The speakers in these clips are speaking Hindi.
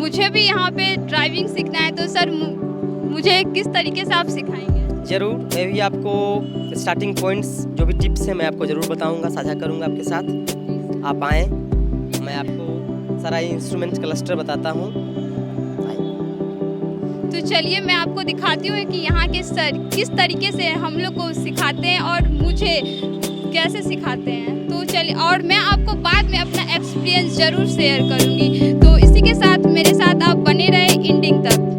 मुझे भी यहाँ पे ड्राइविंग सीखना है, तो सर मुझे किस तरीके से आप सिखाएंगे? ज़रूर, मैं भी आपको स्टार्टिंग पॉइंट्स जो भी टिप्स हैं मैं आपको ज़रूर बताऊंगा, साझा करूंगा आपके साथ। आप आएँ, मैं आपको सारा इंस्ट्रूमेंट क्लस्टर बताता हूँ। तो चलिए मैं आपको दिखाती हूँ कि यहाँ के सर किस तरीके से हम लोग को सिखाते हैं और मुझे कैसे सिखाते हैं। तो चलिए, और मैं आपको बाद में अपना एक्सपीरियंस ज़रूर शेयर करूँगी। तो इसी के साथ मेरे साथ आप बने रहे एंडिंग तक।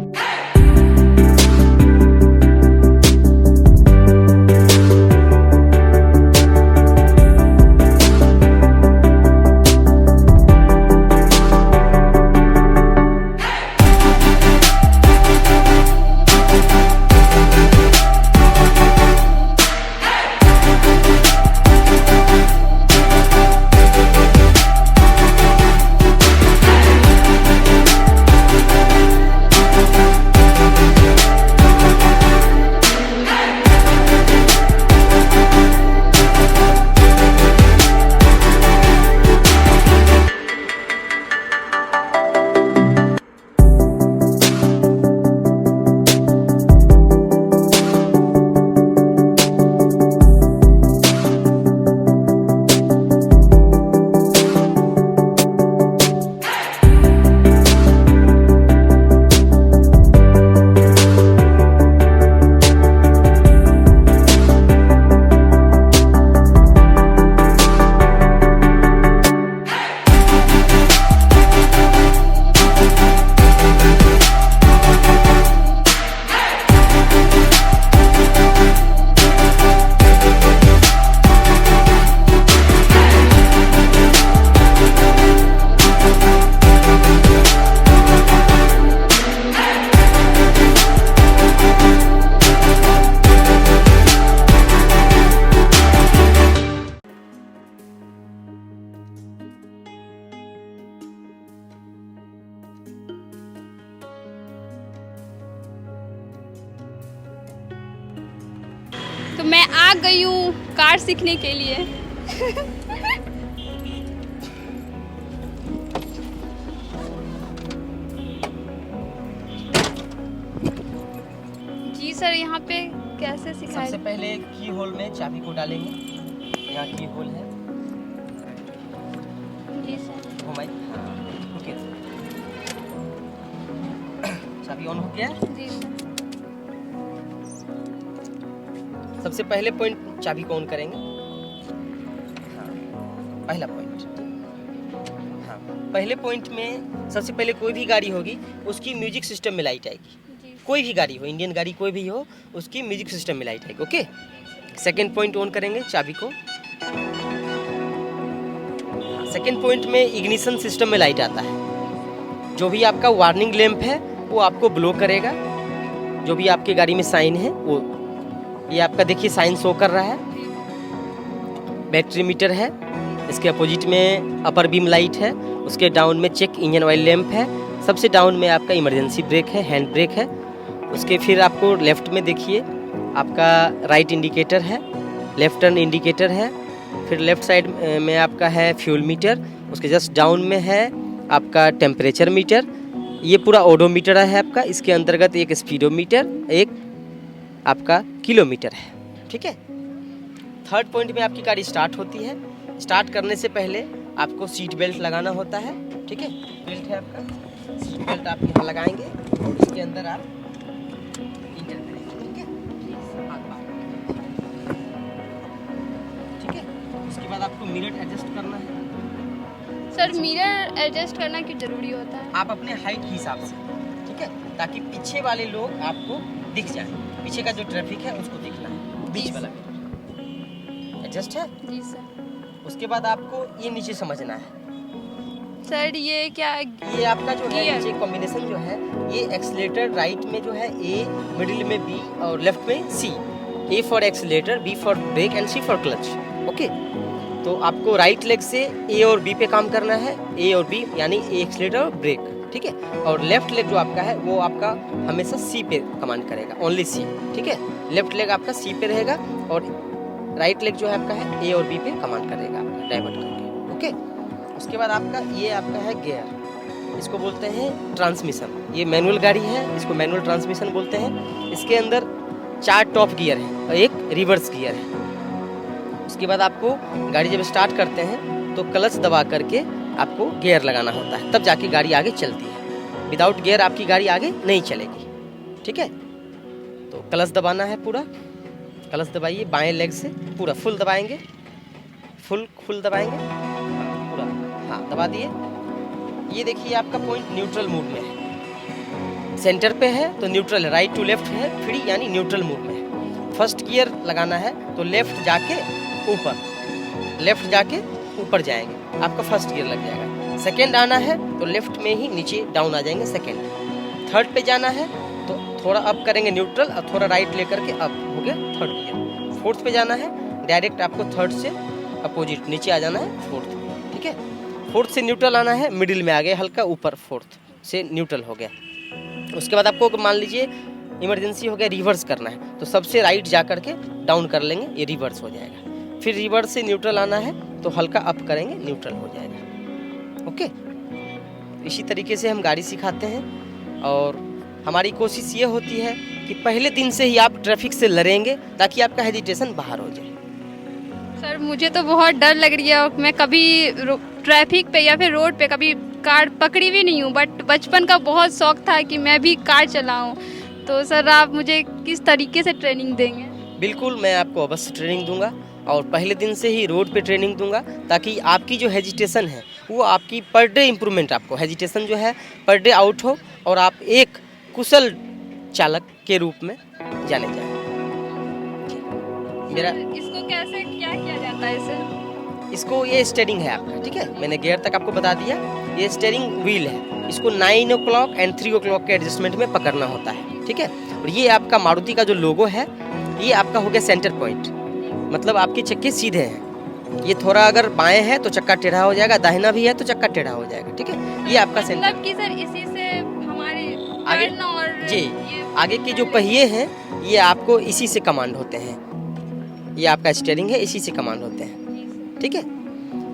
तो मैं आ गई हूँ कार सीखने के लिए। जी सर, यहाँ पे कैसे सिखाएं? सबसे पहले की होल में चाबी को डालेंगे। यहाँ की होल है। जी सर। घुमाई। ओके, चाबी ऑन हो गया। जी सर। सबसे पहले पॉइंट चाबी को ऑन करेंगे। हाँ, पहला पॉइंट। हाँ, पहले पॉइंट में सबसे पहले कोई भी गाड़ी होगी उसकी म्यूजिक सिस्टम में लाइट आएगी। कोई भी गाड़ी हो, इंडियन गाड़ी कोई भी हो, उसकी म्यूजिक सिस्टम में लाइट आएगी। ओके, सेकेंड पॉइंट ऑन करेंगे चाबी को। सेकेंड पॉइंट में इग्निशन सिस्टम में लाइट आता है। जो भी आपका वार्निंग लैंप है वो आपको ब्लो करेगा। जो भी आपकी गाड़ी में साइन है वो, ये आपका देखिए साइन शो कर रहा है। बैटरी मीटर है, इसके अपोजिट में अपर बीम लाइट है, उसके डाउन में चेक इंजन ऑयल लैंप है, सबसे डाउन में आपका इमरजेंसी ब्रेक है, हैंड ब्रेक है। उसके फिर आपको लेफ्ट में देखिए आपका राइट इंडिकेटर है, लेफ्ट टर्न इंडिकेटर है। फिर लेफ्ट साइड में आपका है फ्यूल मीटर, उसके जस्ट डाउन में है आपका टेम्परेचर मीटर। ये पूरा ओडोमीटर है आपका, इसके अंतर्गत एक स्पीडोमीटर, एक आपका किलोमीटर है। ठीक है, थर्ड पॉइंट में आपकी गाड़ी स्टार्ट होती है। स्टार्ट करने से पहले आपको सीट बेल्ट लगाना होता है। ठीक है, बेल्ट है आपका, सीट बेल्ट आप यहाँ लगाएंगे, इसके अंदर आप इंटर करेंगे। ठीक है, ठीक है। उसके बाद आपको मिरर एडजस्ट करना है। सर, मिरर एडजस्ट करना क्यों जरूरी होता है? आप अपने हाइट के हिसाब से, ठीक है, ताकि पीछे वाले लोग आपको दिख जाए। पीछे का जो ट्रैफिक है उसको देखना है, बीच वाला एडजस्ट है। जी सर। उसके बाद आपको ये नीचे समझना है। सर ये क्या? ये आपका जो है नीचे कॉम्बिनेशन जो है, ये एक्सीलेटर राइट में जो है ए, मिडिल में बी और लेफ्ट में C. A for accelerator, B for brake and C for clutch. Okay, तो आपको राइट लेग से ए और बी पे काम करना है, ए और बी यानी ए एक्सीलेटर और ब्रेक। ठीक है, और लेफ्ट लेग जो आपका है वो आपका हमेशा सी पे कमांड करेगा, ओनली सी। ठीक है, लेफ्ट लेग आपका सी पे रहेगा और राइट लेग जो है आपका है ए और बी पे कमांड करेगा आपका डाइवर्ट करके। ओके, उसके बाद आपका ये आपका है गियर। इसको बोलते हैं ट्रांसमिशन। ये मैनुअल गाड़ी है, इसको मैनुअल ट्रांसमिशन बोलते हैं। इसके अंदर 4 टॉप गियर है और 1 रिवर्स गियर है। उसके बाद आपको गाड़ी जब स्टार्ट करते हैं तो क्लच दबा करके आपको गियर लगाना होता है, तब जाके गाड़ी आगे चलती है। विदाउट गियर आपकी गाड़ी आगे नहीं चलेगी, ठीक है। तो क्लच दबाना है पूरा, क्लच दबाइए बाएं लेग से पूरा फुल दबाएंगे, फुल दबाएंगे पूरा, हाँ दबा दिए। ये देखिए आपका पॉइंट न्यूट्रल मोड में है, सेंटर पे है तो न्यूट्रल है, राइट टू लेफ्ट है फ्री यानी न्यूट्रल मोड में है। फर्स्ट गियर लगाना है तो लेफ्ट जाके ऊपर जाएंगे, आपका फर्स्ट गियर लग जाएगा। सेकेंड आना है तो लेफ्ट में ही नीचे डाउन आ जाएंगे सेकेंड। थर्ड पे जाना है तो थोड़ा अप करेंगे न्यूट्रल और थोड़ा राइट लेकर के अप, हो गया थर्ड गियर। फोर्थ पे जाना है डायरेक्ट आपको थर्ड से अपोजिट नीचे आ जाना है फोर्थ, ठीक है। फोर्थ से न्यूट्रल आना है, मिडिल में आ गए हल्का ऊपर, फोर्थ से न्यूट्रल हो गया। उसके बाद आपको मान लीजिए इमरजेंसी हो गया, रिवर्स करना है तो सबसे राइट जा करके डाउन कर लेंगे, ये रिवर्स हो जाएगा। फिर रिवर्स से न्यूट्रल आना है तो हल्का अप करेंगे, न्यूट्रल हो जाएगा। ओके, इसी तरीके से हम गाड़ी सिखाते हैं और हमारी कोशिश ये होती है कि पहले दिन से ही आप ट्रैफिक से लड़ेंगे ताकि आपका हेजिटेशन बाहर हो जाए। सर मुझे तो बहुत डर लग रही है और मैं कभी ट्रैफिक पे या फिर रोड पे कभी कार पकड़ी भी नहीं हूँ, बट बचपन का बहुत शौक था कि मैं भी कार चलाऊँ। तो सर आप मुझे किस तरीके से ट्रेनिंग देंगे? बिल्कुल, मैं आपको अवश्य ट्रेनिंग दूंगा और पहले दिन से ही रोड पे ट्रेनिंग दूंगा ताकि आपकी जो हेजिटेशन है वो आपकी पर डे इम्प्रूवमेंट, आपको हेजिटेशन जो है पर डे आउट हो और आप एक कुशल चालक के रूप में जाने जाए। मेरा इसको कैसे क्या किया जाता है सर? इसको ये स्टीयरिंग है आपका, ठीक है, मैंने गियर तक आपको बता दिया। ये स्टीयरिंग व्हील है, इसको 9 o'clock एंड 3 o'clock के एडजस्टमेंट में पकड़ना होता है, ठीक है। और ये आपका मारुति का जो लोगो है ये आपका हो गया सेंटर पॉइंट, मतलब आपके चक्के सीधे हैं। ये थोड़ा अगर बाएं है तो चक्का टेढ़ा हो जाएगा, दाहिना भी है तो चक्का टेढ़ा हो जाएगा, ठीक है। ये आपका सेंटर मतलब कि सर इसी से हमारे आगे और जी आगे के जो पहिए हैं ये आपको इसी से कमांड होते हैं। ये आपका स्टीयरिंग है, इसी से कमांड होते हैं, ठीक है।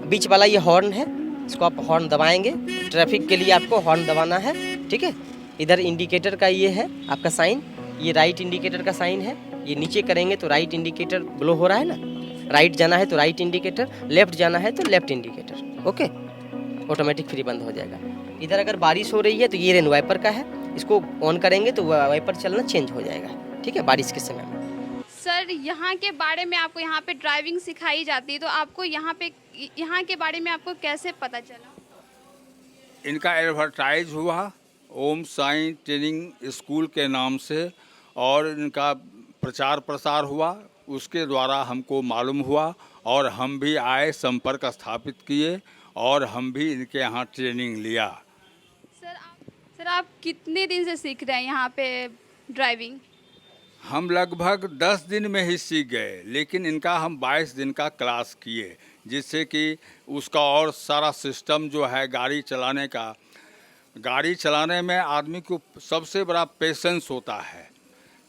बीच वाला ये हॉर्न है, इसको आप हॉर्न दबाएंगे, ट्रैफिक के लिए आपको हॉर्न दबाना है, ठीक है। इधर इंडिकेटर का ये है आपका साइन, ये राइट इंडिकेटर का साइन है। ये नीचे करेंगे तो राइट इंडिकेटर ब्लो हो रहा है ना, राइट जाना है तो राइट इंडिकेटर, लेफ्ट जाना है तो left indicator, okay, automatic free बंद हो जाएगा। इधर अगर बारिश हो रही है तो ये रेन वाइपर का है, इसको ऑन करेंगे तो वाइपर चलना चेंज हो जाएगा, ठीक है, बारिश के समय में। सर यहाँ के बारे में आपको यहाँ पे ड्राइविंग सिखाई जाती है, तो आपको यहाँ के बारे में आपको कैसे पता चला? इनका एडवर्टाइज हुआ ओम साई ट्रेनिंग स्कूल के नाम से और इनका प्रचार प्रसार हुआ, उसके द्वारा हमको मालूम हुआ और हम भी आए, संपर्क स्थापित किए और हम भी इनके यहाँ ट्रेनिंग लिया। सर आप कितने दिन से सीख रहे हैं यहाँ पे ड्राइविंग? हम लगभग 10 दिन में ही सीख गए, लेकिन इनका हम 22 दिन का क्लास किए, जिससे कि उसका और सारा सिस्टम जो है गाड़ी चलाने का, गाड़ी चलाने में आदमी को सबसे बड़ा पेशेंस होता है,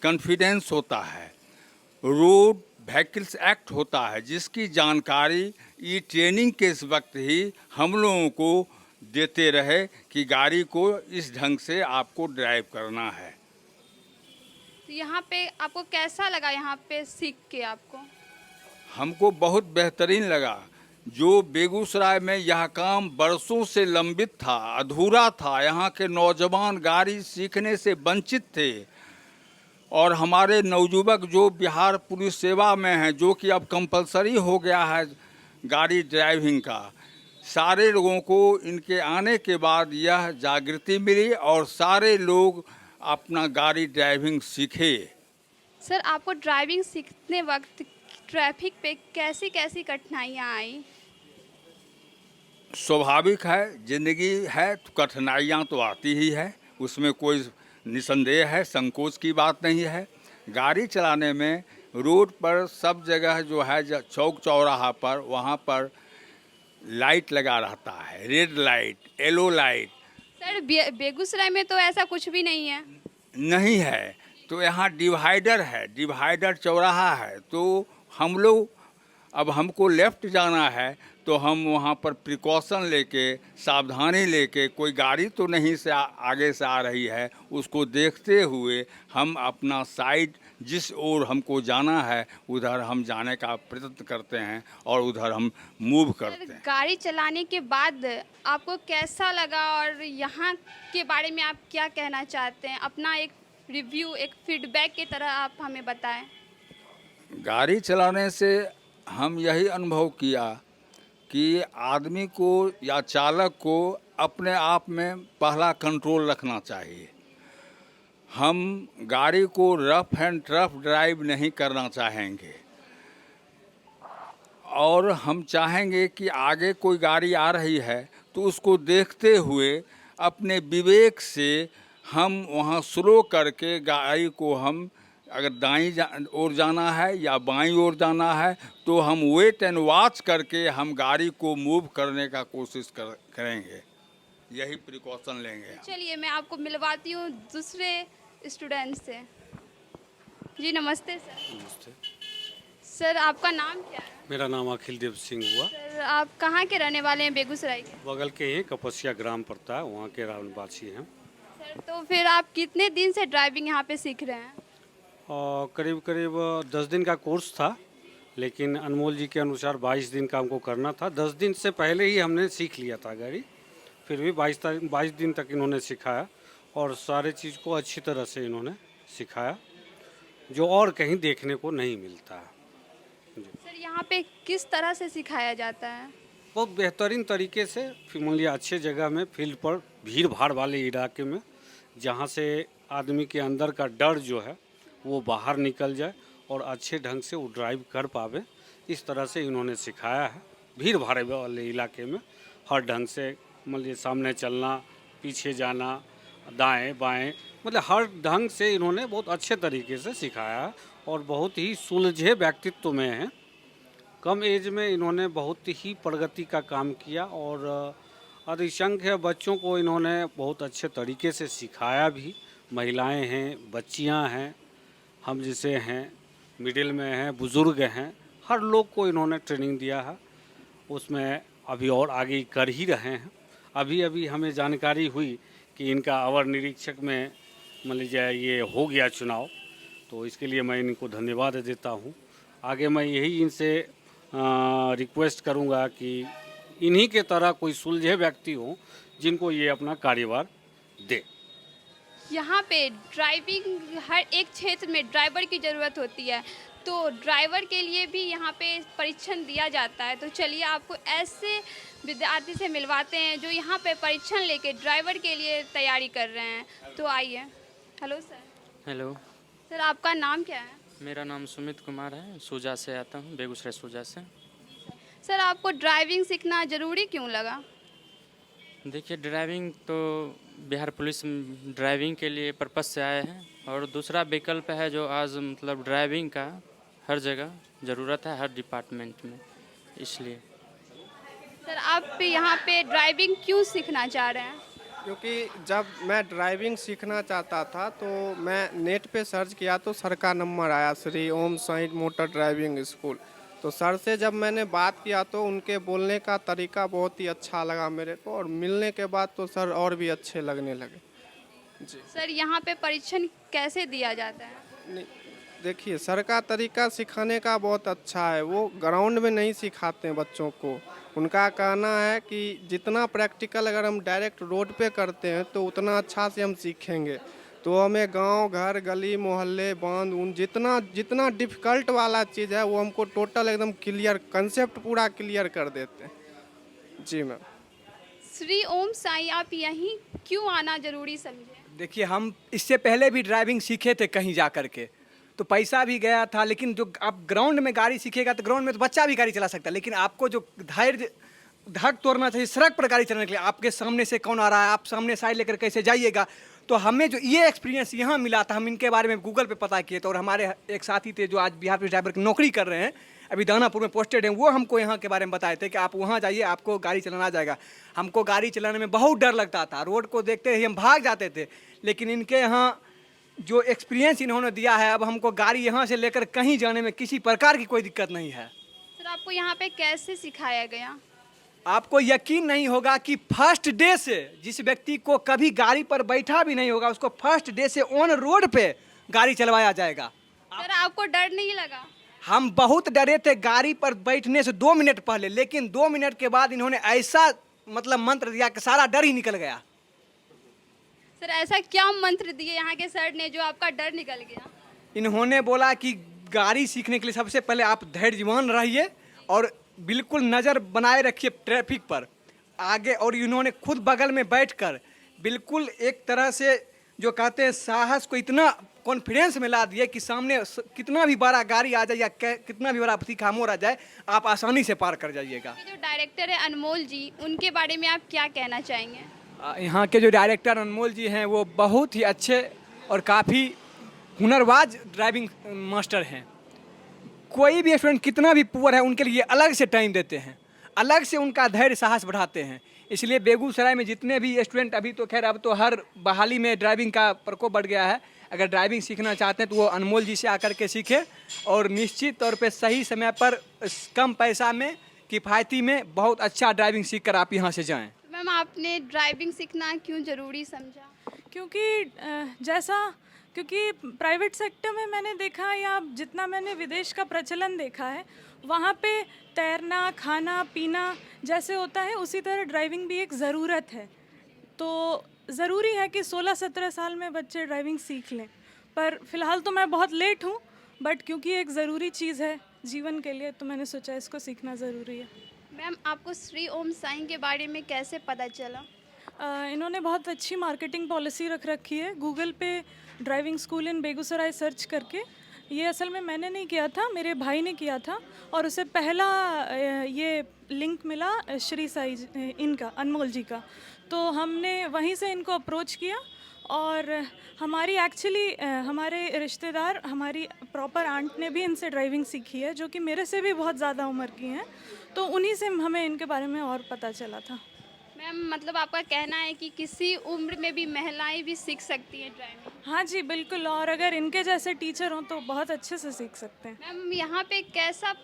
कॉन्फिडेंस होता है, रोड व्हीकल्स एक्ट होता है, जिसकी जानकारी ये ट्रेनिंग के इस वक्त ही हम लोगों को देते रहे कि गाड़ी को इस ढंग से आपको ड्राइव करना है। तो यहाँ पे आपको कैसा लगा यहाँ पे सीख के? आपको हमको बहुत बेहतरीन लगा। जो बेगूसराय में यह काम बरसों से लंबित था, अधूरा था, यहाँ के नौजवान गाड़ी सीखने से वंचित थे और हमारे नवयुवक जो बिहार पुलिस सेवा में हैं, जो कि अब कंपलसरी हो गया है गाड़ी ड्राइविंग का, सारे लोगों को इनके आने के बाद यह जागृति मिली और सारे लोग अपना गाड़ी ड्राइविंग सीखे। सर आपको ड्राइविंग सीखने वक्त ट्रैफिक पे कैसी कैसी कठिनाइयाँ आई? स्वाभाविक है, जिंदगी है तो कठिनाइयाँ तो आती ही है, उसमें कोई निसंदेह है, संकोच की बात नहीं है। गाड़ी चलाने में रोड पर सब जगह जो है चौक चौराहा पर, वहाँ पर लाइट लगा रहता है, red light, yellow light. Sir Begusarai में तो ऐसा कुछ भी नहीं है। नहीं है, तो यहाँ डिवाइडर है, डिवाइडर चौराहा है, तो हम लोग अब हमको लेफ्ट जाना है तो हम वहाँ पर प्रिकॉशन लेके, सावधानी लेके, कोई गाड़ी तो नहीं से आगे से आ रही है, उसको देखते हुए हम अपना साइड जिस ओर हमको जाना है उधर हम जाने का प्रयत्न करते हैं और उधर हम मूव करते हैं। गाड़ी चलाने के बाद आपको कैसा लगा और यहाँ के बारे में आप क्या कहना चाहते हैं? अपना एक रिव्यू, एक फीडबैक की तरह आप हमें बताएं। गाड़ी चलाने से हम यही अनुभव किया कि आदमी को या चालक को अपने आप में पहला कंट्रोल रखना चाहिए। हम गाड़ी को रफ एंड टफ ड्राइव नहीं करना चाहेंगे और हम चाहेंगे कि आगे कोई गाड़ी आ रही है तो उसको देखते हुए अपने विवेक से हम वहाँ स्लो करके गाड़ी को, हम अगर दाईं ओर जाना है या बाईं ओर जाना है तो हम वेट एंड वॉच करके हम गाड़ी को मूव करने का कोशिश करेंगे, यही प्रिकॉशन लेंगे। चलिए मैं आपको मिलवाती हूँ दूसरे स्टूडेंट से। जी नमस्ते सर। नमस्ते। सर आपका नाम क्या है? मेरा नाम अखिल देव सिंह हुआ। सर आप कहाँ के रहने वाले हैं? बेगूसराय के? बगल के ही कपसिया ग्राम पड़ता है, वहाँ के रहवासी हैं। सर तो फिर आप कितने दिन से ड्राइविंग यहाँ पे सीख रहे हैं? और करीब करीब 10 दिन का कोर्स था, लेकिन अनमोल जी के अनुसार 22 दिन का हमको करना था। 10 दिन से पहले ही हमने सीख लिया था गाड़ी, फिर भी 22 दिन तक इन्होंने सिखाया और सारे चीज़ को अच्छी तरह से इन्होंने सिखाया, जो और कहीं देखने को नहीं मिलता है। सर यहाँ पे किस तरह से सिखाया जाता है? बहुत बेहतरीन तरीके से, फिर मान लिया अच्छे जगह में, फील्ड पर, भीड़ भाड़ वाले इलाके में, जहाँ से आदमी के अंदर का डर जो है वो बाहर निकल जाए और अच्छे ढंग से वो ड्राइव कर पावे, इस तरह से इन्होंने सिखाया है। भीड़ भाड़ वाले इलाके में हर ढंग से, मतलब सामने चलना, पीछे जाना, दाएं बाएं, मतलब हर ढंग से इन्होंने बहुत अच्छे तरीके से सिखाया है और बहुत ही सुलझे व्यक्तित्व में हैं। कम एज में इन्होंने बहुत ही प्रगति का काम किया और अधिसंख्य बच्चों को इन्होंने बहुत अच्छे तरीके से सिखाया भी। महिलाएं हैं, बच्चियां हैं, हम जैसे हैं, मिडिल में हैं, बुज़ुर्ग हैं, हर लोग को इन्होंने ट्रेनिंग दिया है। उसमें अभी और आगे कर ही रहे हैं। अभी हमें जानकारी हुई कि इनका अवर निरीक्षक में मान लीजिए ये हो गया चुनाव, तो इसके लिए मैं इनको धन्यवाद देता हूँ। आगे मैं यही इनसे रिक्वेस्ट करूँगा कि इन्हीं के तरह कोई सुलझे व्यक्ति हो जिनको ये अपना कार्यभार दे। यहाँ पे ड्राइविंग, हर एक क्षेत्र में ड्राइवर की ज़रूरत होती है, तो ड्राइवर के लिए भी यहाँ पे परीक्षण दिया जाता है। तो चलिए आपको ऐसे विद्यार्थी से मिलवाते हैं जो यहाँ पे परीक्षण लेके ड्राइवर के लिए तैयारी कर रहे हैं। तो आइए। Hello sir. हेलो सर आपका नाम क्या है? मेरा नाम सुमित कुमार है, सूजा से आता हूँ, बेगूसराय सूजा से। सर आपको ड्राइविंग सीखना ज़रूरी क्यों लगा? देखिए, ड्राइविंग तो बिहार पुलिस ड्राइविंग के लिए पर्पस से आए हैं और दूसरा विकल्प है जो आज मतलब ड्राइविंग का हर जगह ज़रूरत है, हर डिपार्टमेंट में, इसलिए। सर आप यहाँ पे ड्राइविंग क्यों सीखना चाह रहे हैं? क्योंकि जब मैं ड्राइविंग सीखना चाहता था तो मैं नेट पे सर्च किया तो सर का नंबर आया, Shri Om Sai motor driving school. तो सर से जब मैंने बात किया तो उनके बोलने का तरीका बहुत ही अच्छा लगा मेरे को, और मिलने के बाद तो सर और भी अच्छे लगने लगे जी। सर यहाँ पे परीक्षण कैसे दिया जाता है? नहीं, देखिए सर का तरीका सिखाने का बहुत अच्छा है। वो ग्राउंड में नहीं सिखाते हैं बच्चों को। उनका कहना है कि जितना प्रैक्टिकल अगर हम डायरेक्ट रोड पे करते हैं तो उतना अच्छा से हम सीखेंगे। तो हमें गांव, घर, गली, मोहल्ले, बांध, उन जितना डिफ़िकल्ट वाला चीज़ है वो हमको टोटल एकदम क्लियर, कंसेप्ट पूरा क्लियर कर देते हैं जी मैम। श्री ओम साई, आप यहीं क्यों आना ज़रूरी समझे? देखिए, हम इससे पहले भी ड्राइविंग सीखे थे कहीं जा कर के, तो पैसा भी गया था, लेकिन जो आप ग्राउंड में गाड़ी सीखेगा तो ग्राउंड में तो बच्चा भी गाड़ी चला सकता है, लेकिन आपको जो धक तोड़ना चाहिए सड़क पर गाड़ी चलाने के लिए, आपके सामने से कौन आ रहा है, आप सामने साइड लेकर कैसे जाइएगा। तो हमें जो ये एक्सपीरियंस यहाँ मिला था, हम इनके बारे में गूगल पे पता किए थे, और हमारे एक साथी थे जो आज बिहार पुलिस ड्राइवर की नौकरी कर रहे हैं, अभी दानापुर में पोस्टेड हैं, वो हमको यहाँ के बारे में बताए थे कि आप वहाँ जाइए, आपको गाड़ी चलाना आ जाएगा। हमको गाड़ी चलाने में बहुत डर लगता था, रोड को देखते ही हम भाग जाते थे, लेकिन इनके यहाँ जो एक्सपीरियंस इन्होंने दिया है, अब हमको गाड़ी यहाँ से लेकर कहीं जाने में किसी प्रकार की कोई दिक्कत नहीं है। सर आपको यहाँ पे कैसे सिखाया गया? आपको यकीन नहीं होगा कि फर्स्ट डे से जिस व्यक्ति को कभी गाड़ी पर बैठा भी नहीं होगा उसको फर्स्ट डे से ऑन रोड पे गाड़ी चलवाया जाएगा। सर आपको डर नहीं लगा? हम बहुत डरे थे गाड़ी पर बैठने से 2 मिनट पहले, लेकिन 2 मिनट के बाद इन्होंने ऐसा मतलब मंत्र दिया कि सारा डर ही निकल गया। सर ऐसा क्या मंत्र दिए यहाँ के सर ने जो आपका डर निकल गया? इन्होंने बोला कि गाड़ी सीखने के लिए सबसे पहले आप धैर्यवान रहिए और बिल्कुल नज़र बनाए रखिए ट्रैफिक पर आगे, और इन्होंने खुद बगल में बैठकर बिल्कुल एक तरह से जो कहते हैं साहस को इतना कॉन्फिडेंस में ला दिए कि सामने कितना भी बड़ा गाड़ी आ जाए या कितना भी बड़ा तीखा मोड़ आ जाए आप आसानी से पार कर जाइएगा। ये जो डायरेक्टर है अनमोल जी, उनके बारे में आप क्या कहना चाहेंगे? यहाँ के जो डायरेक्टर अनमोल जी हैं वो बहुत ही अच्छे और काफ़ी हुनरबाज ड्राइविंग मास्टर हैं। कोई भी स्टूडेंट कितना भी पुअर है उनके लिए अलग से टाइम देते हैं, अलग से उनका धैर्य साहस बढ़ाते हैं। इसलिए बेगूसराय में जितने भी स्टूडेंट अभी तो खैर अब तो हर बहाली में ड्राइविंग का प्रकोप बढ़ गया है, अगर ड्राइविंग सीखना चाहते हैं तो वो अनमोल जी से आकर के सीखें और निश्चित तौर पे सही समय पर कम पैसा में किफ़ायती में बहुत अच्छा ड्राइविंग सीख कर आप यहाँ से जाएँ। मैम आपने ड्राइविंग सीखना क्यों ज़रूरी समझा? क्योंकि प्राइवेट सेक्टर में मैंने देखा या जितना मैंने विदेश का प्रचलन देखा है वहाँ पे तैरना खाना पीना जैसे होता है उसी तरह ड्राइविंग भी एक ज़रूरत है। तो ज़रूरी है कि 16-17 साल में बच्चे ड्राइविंग सीख लें, पर फ़िलहाल तो मैं बहुत लेट हूँ, बट क्योंकि एक ज़रूरी चीज़ है जीवन के लिए तो मैंने सोचा इसको सीखना ज़रूरी है। मैम आपको श्री ओम साईं के बारे में कैसे पता चला? इन्होंने बहुत अच्छी मार्केटिंग पॉलिसी रख रखी है। गूगल पे ड्राइविंग स्कूल इन बेगूसराय सर्च करके, ये असल में मैंने नहीं किया था, मेरे भाई ने किया था और उसे पहला ये लिंक मिला श्री साई इनका अनमोल जी का, तो हमने वहीं से इनको अप्रोच किया और हमारी हमारे रिश्तेदार हमारी प्रॉपर आंट ने भी इनसे ड्राइविंग सीखी है जो कि मेरे से भी बहुत ज़्यादा उम्र की हैं, तो उन्हीं से हमें इनके बारे में और पता चला था। मैम मतलब आपका कहना है कि किसी उम्र में भी महिलाएं भी सीख सकती हैं ड्राइविंग? हाँ जी बिल्कुल, और अगर इनके जैसे टीचर हों तो बहुत अच्छे से सीख सकते हैं। मैम यहाँ पे कैसा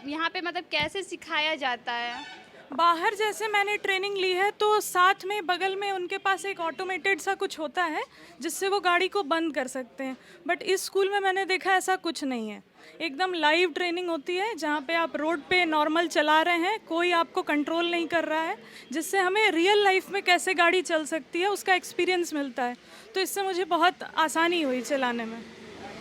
यहाँ पे मतलब कैसे सिखाया जाता है? बाहर जैसे मैंने ट्रेनिंग ली है तो साथ में बगल में उनके पास एक ऑटोमेटेड सा कुछ होता है जिससे वो गाड़ी को बंद कर सकते हैं, बट इस स्कूल में मैंने देखा ऐसा कुछ नहीं है। एकदम लाइव ट्रेनिंग होती है जहाँ पे आप रोड पे नॉर्मल चला रहे हैं, कोई आपको कंट्रोल नहीं कर रहा है, जिससे हमें रियल लाइफ में कैसे गाड़ी चल सकती है उसका एक्सपीरियंस मिलता है, तो इससे मुझे बहुत आसानी हुई चलाने में।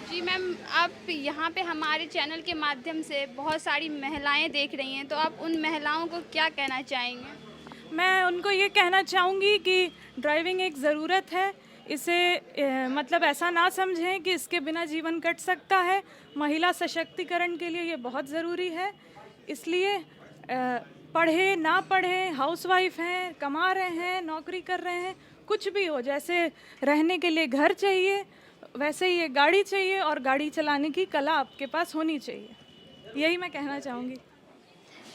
जी मैम, आप यहाँ पे हमारे चैनल के माध्यम से बहुत सारी महिलाएं देख रही हैं, तो आप उन महिलाओं को क्या कहना चाहेंगे? मैं उनको ये कहना चाहूँगी कि ड्राइविंग एक ज़रूरत है, इसे मतलब ऐसा ना समझें कि इसके बिना जीवन कट सकता है। महिला सशक्तिकरण के लिए ये बहुत ज़रूरी है, इसलिए पढ़े ना पढ़े, हाउसवाइफ हैं, कमा रहे हैं, नौकरी कर रहे हैं, कुछ भी हो, जैसे रहने के लिए घर चाहिए वैसे ही ये गाड़ी चाहिए और गाड़ी चलाने की कला आपके पास होनी चाहिए, यही मैं कहना चाहूँगी।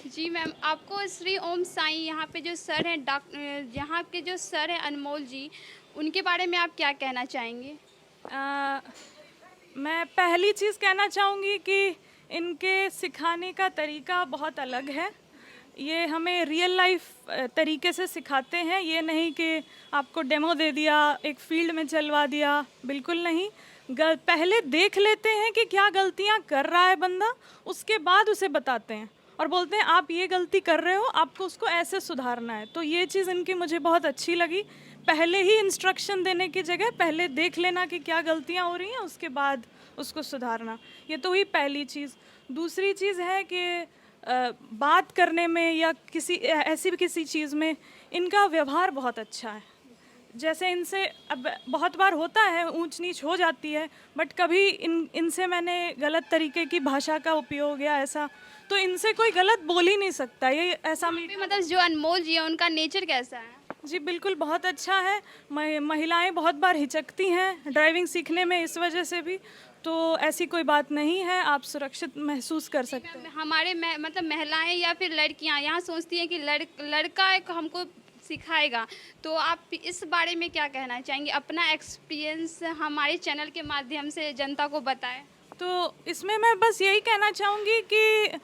जी मैम, आपको श्री ओम साईं यहाँ पे जो सर हैं यहाँ के जो सर हैं अनमोल जी, उनके बारे में आप क्या कहना चाहेंगे? मैं पहली चीज़ कहना चाहूँगी कि इनके सिखाने का तरीका बहुत अलग है। ये हमें रियल लाइफ तरीके से सिखाते हैं, ये नहीं कि आपको डेमो दे दिया, एक फील्ड में चलवा दिया, बिल्कुल नहीं। पहले देख लेते हैं कि क्या गलतियाँ कर रहा है बंदा, उसके बाद उसे बताते हैं और बोलते हैं आप ये गलती कर रहे हो, आपको उसको ऐसे सुधारना है। तो ये चीज़ इनकी मुझे बहुत अच्छी लगी, पहले ही इंस्ट्रक्शन देने की जगह पहले देख लेना कि क्या गलतियाँ हो रही हैं, उसके बाद उसको सुधारना। ये तो हुई पहली चीज़। दूसरी चीज़ है कि बात करने में या किसी चीज़ में इनका व्यवहार बहुत अच्छा है। जैसे इनसे अब बहुत बार होता है ऊंच नीच हो जाती है, बट कभी इनसे मैंने गलत तरीके की भाषा का उपयोग या ऐसा, तो इनसे कोई गलत बोल ही नहीं सकता। ये ऐसा मतलब जो अनमोल जी है उनका नेचर कैसा है? जी बिल्कुल बहुत अच्छा है। महिलाएं बहुत बार हिचकती हैं ड्राइविंग सीखने में, इस वजह से भी, तो ऐसी कोई बात नहीं है, आप सुरक्षित महसूस कर सकते हैं। हमारे मतलब महिलाएं या फिर लड़कियां यहाँ सोचती हैं कि लड़का हमको सिखाएगा, तो आप इस बारे में क्या कहना चाहेंगे? अपना एक्सपीरियंस हमारे चैनल के माध्यम से जनता को बताएं। तो इसमें मैं बस यही कहना चाहूँगी कि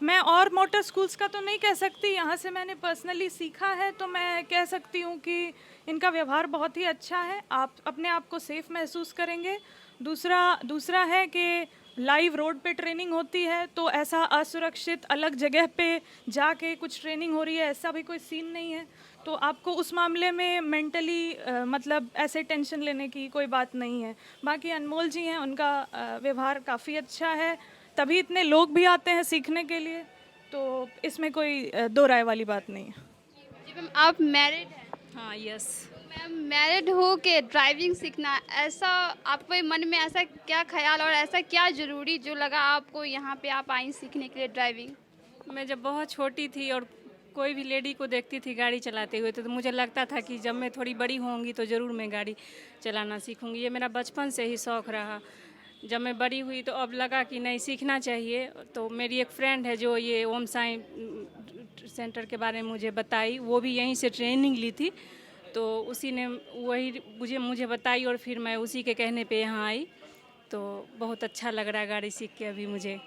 मैं और मोटर स्कूल्स का तो नहीं कह सकती, यहाँ से मैंने पर्सनली सीखा है, तो मैं कह सकती हूँ कि इनका व्यवहार बहुत ही अच्छा है। आप अपने आप को सेफ महसूस करेंगे। दूसरा है कि लाइव रोड पे ट्रेनिंग होती है, तो ऐसा असुरक्षित अलग जगह पे जाके कुछ ट्रेनिंग हो रही है ऐसा भी कोई सीन नहीं है। तो आपको उस मामले में मेंटली मतलब ऐसे टेंशन लेने की कोई बात नहीं है। बाकी अनमोल जी हैं, उनका व्यवहार काफ़ी अच्छा है, तभी इतने लोग भी आते हैं सीखने के लिए, तो इसमें कोई दो राय वाली बात नहीं है। जी मैम, आप मैरिड हैं? हाँ, यस। मैम, मैरिड हो के ड्राइविंग सीखना, ऐसा आपके मन में ऐसा क्या ख्याल और ऐसा क्या ज़रूरी जो लगा आपको यहाँ पे आप आई सीखने के लिए ड्राइविंग? मैं जब बहुत छोटी थी और कोई भी लेडी को देखती थी गाड़ी चलाते हुए तो मुझे लगता था कि जब मैं थोड़ी बड़ी होंगी तो ज़रूर मैं गाड़ी चलाना सीखूंगी। ये मेरा बचपन से ही शौक़ रहा। जब मैं बड़ी हुई तो अब लगा कि नहीं, सीखना चाहिए। तो मेरी एक फ्रेंड है जो ये ओम साई सेंटर के बारे में मुझे बताई, वो भी यहीं से ट्रेनिंग ली थी, तो उसी ने वही मुझे बताई और फिर मैं उसी के कहने पे यहाँ आई। तो बहुत अच्छा लग रहा है गाड़ी सीख के अभी मुझे।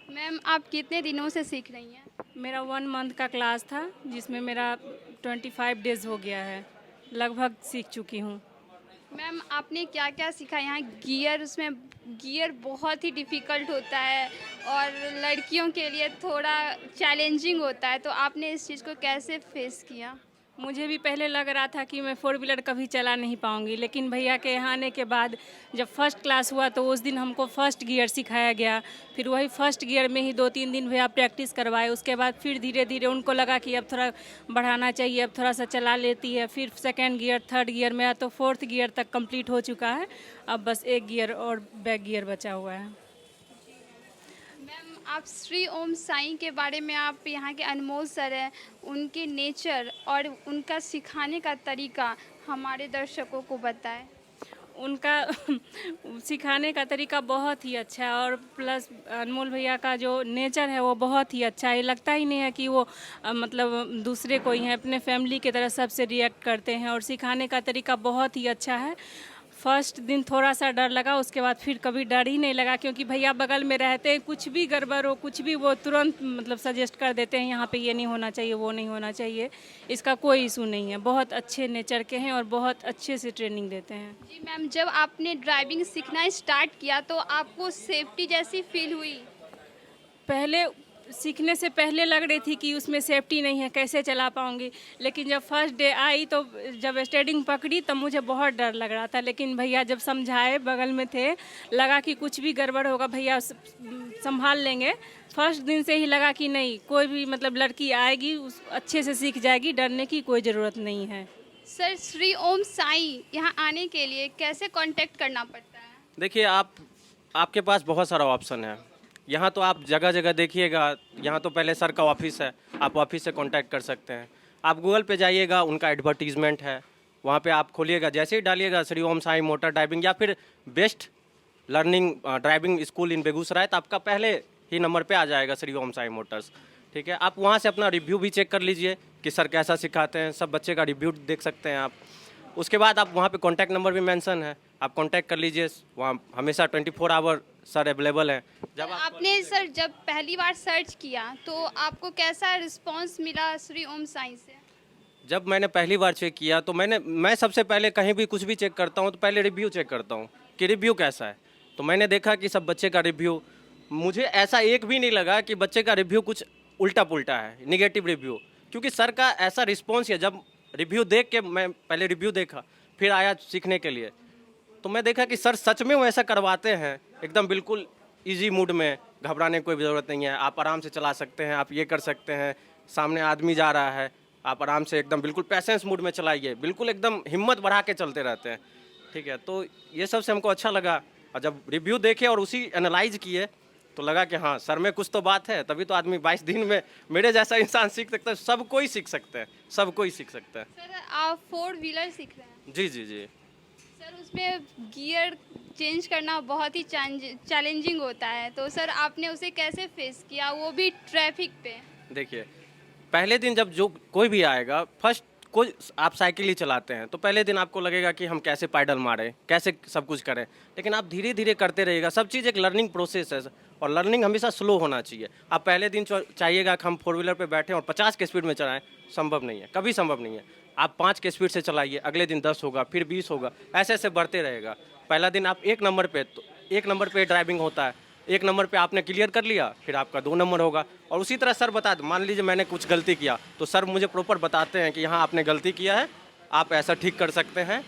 मैम, आप कितने दिनों से सीख रही हैं? मेरा 1 मंथ का क्लास था जिसमें मेरा 25 डेज़ हो गया है, लगभग सीख चुकी हूँ। मैम, आपने क्या क्या सीखा यहाँ? उसमें गियर बहुत ही डिफ़िकल्ट होता है और लड़कियों के लिए थोड़ा चैलेंजिंग होता है, तो आपने इस चीज़ को कैसे फेस किया? मुझे भी पहले लग रहा था कि मैं 4 व्हीलर कभी चला नहीं पाऊंगी, लेकिन भैया के यहाँ आने के बाद जब फर्स्ट क्लास हुआ तो उस दिन हमको फर्स्ट गियर सिखाया गया। फिर वही फर्स्ट गियर में ही 2-3 दिन भैया प्रैक्टिस करवाए। उसके बाद फिर धीरे धीरे उनको लगा कि अब थोड़ा बढ़ाना चाहिए, अब थोड़ा सा चला लेती है। फिर सेकेंड गियर, थर्ड गियर में, तो 4th गियर तक कंप्लीट हो चुका है। अब बस 1 गियर और बैक गियर बचा हुआ है। मैम, आप श्री ओम साई के बारे में, आप यहाँ के अनमोल सर हैं, उनके नेचर और उनका सिखाने का तरीका हमारे दर्शकों को बताएं। उनका सिखाने का तरीका बहुत ही अच्छा है और प्लस अनमोल भैया का जो नेचर है वो बहुत ही अच्छा है। लगता ही नहीं है कि वो मतलब दूसरे कोई हैं, अपने फैमिली की तरह सबसे रिएक्ट करते हैं और सिखाने का तरीका बहुत ही अच्छा है। फर्स्ट दिन थोड़ा सा डर लगा, उसके बाद फिर कभी डर ही नहीं लगा, क्योंकि भैया बगल में रहते हैं। कुछ भी गड़बड़ हो, कुछ भी, वो तुरंत मतलब सजेस्ट कर देते हैं, यहाँ पे ये नहीं होना चाहिए, वो नहीं होना चाहिए। इसका कोई इशू नहीं है। बहुत अच्छे नेचर के हैं और बहुत अच्छे से ट्रेनिंग देते हैं। जी मैम, जब आपने ड्राइविंग सीखना स्टार्ट किया तो आपको सेफ्टी जैसी फील हुई? पहले सीखने से पहले लग रही थी कि उसमें सेफ्टी नहीं है, कैसे चला पाऊंगी। लेकिन जब फर्स्ट डे आई तो जब स्टीयरिंग पकड़ी तब मुझे बहुत डर लग रहा था, लेकिन भैया जब समझाए, बगल में थे, लगा कि कुछ भी गड़बड़ होगा भैया संभाल लेंगे। फर्स्ट दिन से ही लगा कि नहीं, कोई भी मतलब लड़की आएगी उस अच्छे से सीख जाएगी, डरने की कोई ज़रूरत नहीं है। सर, श्री ओम साई यहाँ आने के लिए कैसे कांटेक्ट करना पड़ता है? देखिए, आपके पास बहुत सारा ऑप्शन है। यहाँ तो आप जगह जगह देखिएगा, यहाँ तो पहले सर का ऑफिस है, आप ऑफिस से कांटेक्ट कर सकते हैं। आप गूगल पे जाइएगा, उनका एडवर्टीजमेंट है, वहाँ पे आप खोलिएगा, जैसे ही डालिएगा श्री ओम साई मोटर ड्राइविंग या फिर बेस्ट लर्निंग ड्राइविंग स्कूल इन बेगूसराय, तो आपका पहले ही नंबर पे आ जाएगा श्री ओम साई मोटर्स। ठीक है, आप वहाँ से अपना रिव्यू भी चेक कर लीजिए कि सर कैसा सिखाते हैं, सब बच्चे का रिव्यू देख सकते हैं आप। उसके बाद आप वहाँ पे कॉन्टैक्ट नंबर भी मेंशन है, आप कॉन्टैक्ट कर लीजिए, वहाँ हमेशा 24 आवर सर अवेलेबल हैं। जब आपने सर जब पहली बार सर्च किया तो आपको कैसा रिस्पांस मिला श्री ओम साई से? जब मैंने पहली बार चेक किया तो मैं सबसे पहले कहीं भी कुछ भी चेक करता हूँ तो पहले रिव्यू चेक करता हूँ कि रिव्यू कैसा है। तो मैंने देखा कि सब बच्चे का रिव्यू, मुझे ऐसा एक भी नहीं लगा कि बच्चे का रिव्यू कुछ उल्टा पुल्टा है, निगेटिव रिव्यू, क्योंकि सर का ऐसा रिस्पॉन्स है। जब रिव्यू देख के, मैं पहले रिव्यू देखा फिर आया सीखने के लिए, तो मैं देखा कि सर सच में वो ऐसा करवाते हैं, एकदम बिल्कुल इजी मूड में, घबराने की कोई ज़रूरत नहीं है। आप आराम से चला सकते हैं, आप ये कर सकते हैं, सामने आदमी जा रहा है, आप आराम से एकदम बिल्कुल पैसेंस मूड में चलाइए, बिल्कुल एकदम हिम्मत बढ़ा के चलते रहते हैं। ठीक है, तो ये सब से हमको अच्छा लगा। और जब रिव्यू देखे और उसी एनालाइज किए तो लगा कि हाँ, सर में कुछ तो बात है, तभी तो आदमी 22 दिन में मेरे जैसा इंसान सीख सकता है। सब कोई सीख सकते हैं, सब कोई सीख सकता है। सर, आप 4 व्हीलर सीख रहे हैं? जी जी जी। सर, उसमें गियर चेंज करना बहुत ही चैलेंजिंग होता है, तो सर आपने उसे कैसे फेस किया, वो भी ट्रैफिक पे? देखिए, पहले दिन जब जो कोई भी आएगा, फर्स्ट कोई आप साइकिल ही चलाते हैं तो पहले दिन आपको लगेगा कि हम कैसे पैडल मारें, कैसे सब कुछ करें, लेकिन आप धीरे धीरे करते रहिएगा। सब चीज़ एक लर्निंग प्रोसेस है और लर्निंग हमेशा स्लो होना चाहिए। आप पहले दिन चाहिएगा कि हम 4 व्हीलर पे बैठें और 50 के स्पीड में चलाएं, संभव नहीं है, कभी संभव नहीं है। आप 5 के स्पीड से चलाइए, अगले दिन 10 होगा, फिर 20 होगा, ऐसे ऐसे बढ़ते रहेगा। पहला दिन आप 1 नंबर पे, तो 1 नंबर पे ड्राइविंग होता है, 1 नंबर पे आपने क्लियर कर लिया, फिर आपका 2 नंबर होगा। और उसी तरह सर बता दो, मान लीजिए मैंने कुछ गलती किया तो सर मुझे प्रॉपर बताते हैं कि यहाँ आपने गलती किया है, आप ऐसा ठीक कर सकते हैं।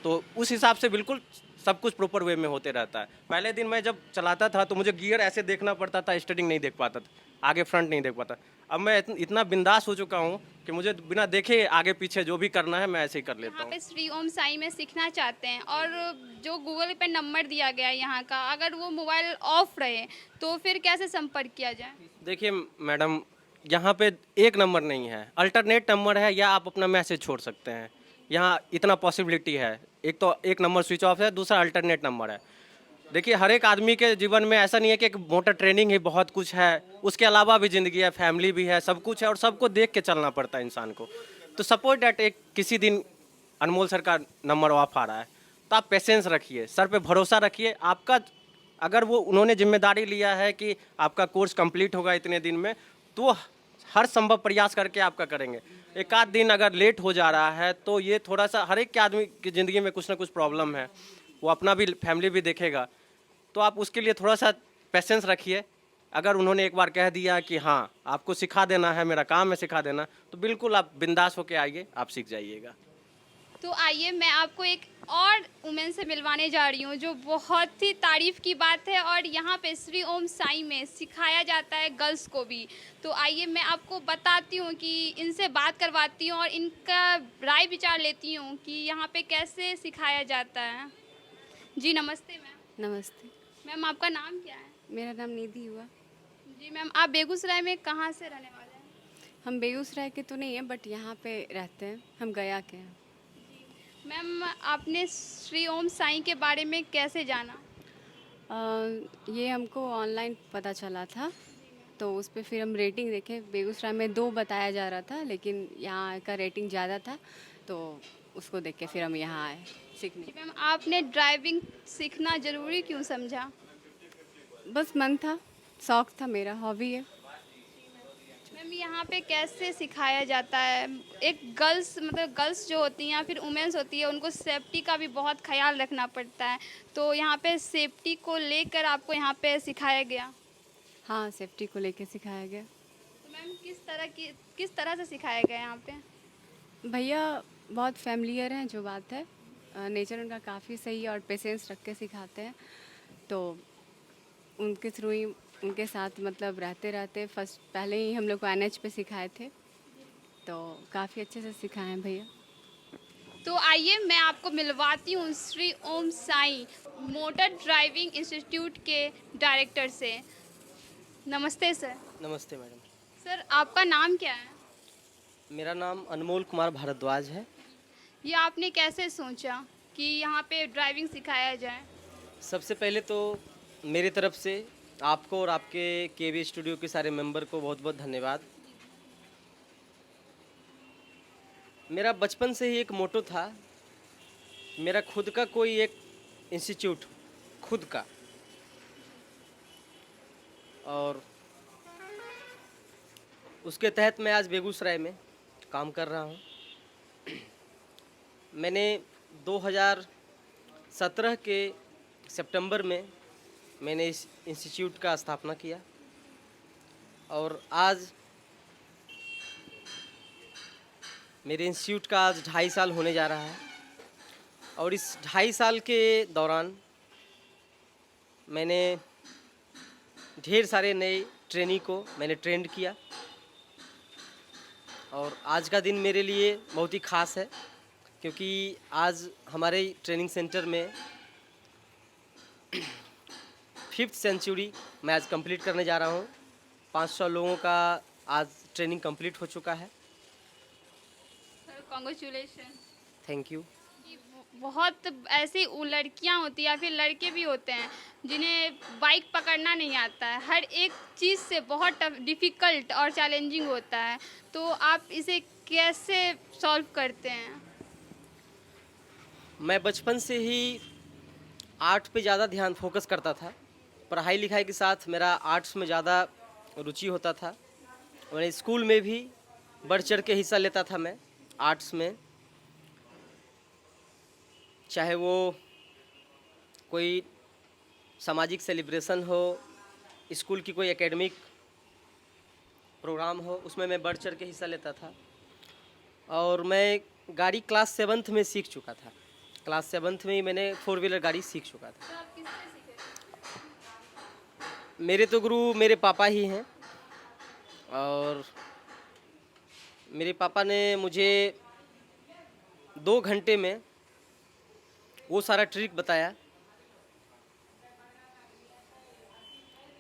तो उस हिसाब से बिल्कुल सब कुछ प्रॉपर वे में होते रहता है। पहले दिन मैं जब चलाता था तो मुझे गियर ऐसे देखना पड़ता था, स्टीयरिंग नहीं देख पाता था, आगे फ्रंट नहीं देख पाता। अब मैं इतना बिंदास हो चुका हूँ कि मुझे बिना देखे आगे पीछे जो भी करना है मैं ऐसे ही कर लेता यहाँ हूँ। पे श्री ओम साई में सीखना चाहते हैं और जो गूगल पे नंबर दिया गया है यहाँ का, अगर वो मोबाइल ऑफ रहे तो फिर कैसे संपर्क किया जाए? देखिए मैडम, यहाँ पे 1 नंबर नहीं है, अल्टरनेट नंबर है, या आप अपना मैसेज छोड़ सकते हैं। यहाँ इतना पॉसिबिलिटी है, एक तो 1 नंबर स्विच ऑफ है, दूसरा अल्टरनेट नंबर है। देखिए हर एक आदमी के जीवन में ऐसा नहीं है कि एक मोटर ट्रेनिंग ही बहुत कुछ है, उसके अलावा भी ज़िंदगी है, फैमिली भी है, सब कुछ है और सबको देख के चलना पड़ता है इंसान को। तो सपोज डैट एक किसी दिन अनमोल सर का नंबर ऑफ आ रहा है तो आप पेशेंस रखिए, सर पे भरोसा रखिए। आपका अगर वो उन्होंने जिम्मेदारी लिया है कि आपका कोर्स कंप्लीट होगा इतने दिन में, तो वो हर संभव प्रयास करके आपका करेंगे। एक आध दिन अगर लेट हो जा रहा है तो ये थोड़ा सा, हर एक के आदमी की ज़िंदगी में कुछ ना कुछ प्रॉब्लम है, वो अपना भी फैमिली भी देखेगा, तो आप उसके लिए थोड़ा सा पेशेंस रखिए। अगर उन्होंने एक बार कह दिया कि हाँ आपको सिखा देना है, मेरा काम है सिखा देना, तो बिल्कुल आप बिंदास होके आइए, आप सीख जाइएगा। तो आइए मैं आपको एक और वुमेन से मिलवाने जा रही हूँ जो बहुत ही तारीफ़ की बात है और यहाँ पे श्री ओम साई में सिखाया जाता है गर्ल्स को भी। तो आइए मैं आपको बताती हूँ कि इनसे बात करवाती हूँ और इनका राय विचार लेती हूँ कि यहाँ पे कैसे सिखाया जाता है। जी नमस्ते मैम। नमस्ते। मैम आपका नाम क्या है? मेरा नाम निधि हुआ। जी मैम, आप बेगूसराय में कहाँ से रहने वाले हैं? हम बेगूसराय के तो नहीं हैं, बट यहाँ पे रहते हैं, हम गया के हैं। मैम आपने श्री ओम साई के बारे में कैसे जाना? ये हमको ऑनलाइन पता चला था, तो उस पर फिर हम रेटिंग देखे। बेगूसराय में 2 बताया जा रहा था, लेकिन यहाँ का रेटिंग ज़्यादा था, तो उसको देख के फिर हम यहाँ आए सीखने। मैम आपने ड्राइविंग सीखना ज़रूरी क्यों समझा? बस मन था, शौक था, मेरा हॉबी है। मैम यहाँ पे कैसे सिखाया जाता है? एक गर्ल्स मतलब गर्ल्स जो होती हैं या फिर वुमेन्स होती है, उनको सेफ्टी का भी बहुत ख्याल रखना पड़ता है, तो यहाँ पे सेफ्टी को लेकर आपको यहाँ पे सिखाया गया? हाँ, सेफ्टी को लेके सिखाया गया। तो मैम किस तरह से सिखाया गया यहाँ पे? भैया बहुत फैमिलियर हैं, जो बात है, नेचर उनका काफ़ी सही है और पेशेंस रख के सिखाते हैं, तो उनके थ्रू ही, उनके साथ मतलब रहते रहते पहले ही हम लोग को NH पे सिखाए थे, तो काफ़ी अच्छे से सिखाए हैं भैया। तो आइए मैं आपको मिलवाती हूँ Shri Om Sai motor driving institute के डायरेक्टर से। नमस्ते सर। नमस्ते मैडम। सर आपका नाम क्या है? मेरा नाम अनमोल कुमार भारद्वाज है। ये आपने कैसे सोचा कि यहाँ पे ड्राइविंग सिखाया जाए? सबसे पहले तो मेरी तरफ से आपको और आपके केवी स्टूडियो के सारे मेंबर को बहुत बहुत धन्यवाद। मेरा बचपन से ही एक मोटो था, मेरा खुद का कोई एक इंस्टीट्यूट खुद का, और उसके तहत मैं आज बेगूसराय में काम कर रहा हूँ। मैंने 2017 के सितंबर में मैंने इस इंस्टीट्यूट का स्थापना किया और आज मेरे इंस्टीट्यूट का आज 2.5 साल होने जा रहा है। और इस 2.5 साल के दौरान मैंने ढेर सारे नए ट्रेनी को मैंने ट्रेंड किया और आज का दिन मेरे लिए बहुत ही ख़ास है, क्योंकि आज हमारे ट्रेनिंग सेंटर में 5th सेंचुरी मैं आज कंप्लीट करने जा रहा हूँ। 500 लोगों का आज ट्रेनिंग कंप्लीट हो चुका है। Sir congratulation. Thank you. बहुत ऐसी लड़कियां होती हैं या फिर लड़के भी होते हैं जिन्हें बाइक पकड़ना नहीं आता है। हर एक चीज़ से बहुत डिफ़िकल्ट और चैलेंजिंग होता है, तो आप इसे कैसे सॉल्व करते हैं? मैं बचपन से ही आर्ट पे ज़्यादा ध्यान फोकस करता था। पढ़ाई लिखाई के साथ मेरा आर्ट्स में ज़्यादा रुचि होता था। और स्कूल में भी बढ़ चढ़ के हिस्सा लेता था मैं आर्ट्स में, चाहे वो कोई सामाजिक सेलिब्रेशन हो, स्कूल की कोई एकेडमिक प्रोग्राम हो, उसमें मैं बढ़ चढ़ के हिस्सा लेता था। और मैं गाड़ी क्लास 7th में सीख चुका था। क्लास 7th में ही मैंने 4 व्हीलर गाड़ी सीख चुका था। मेरे तो गुरु मेरे पापा ही हैं। और मेरे पापा ने मुझे 2 घंटे में वो सारा ट्रिक बताया।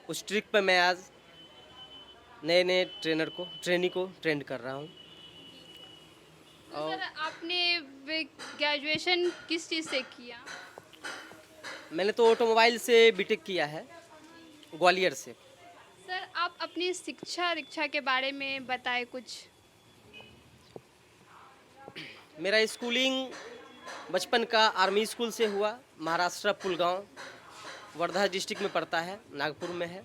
उस ट्रिक पे मैं आज नए नए ट्रेनी को ट्रेंड कर रहा हूँ। तो सर आपने ग्रेजुएशन किस चीज़ से किया? मैंने तो ऑटोमोबाइल से बीटेक किया है, ग्वालियर से। सर आप अपनी शिक्षा दीक्षा के बारे में बताएं कुछ। मेरा स्कूलिंग बचपन का आर्मी स्कूल से हुआ। महाराष्ट्र पुलगांव, वर्धा डिस्ट्रिक्ट में पड़ता है, नागपुर में है।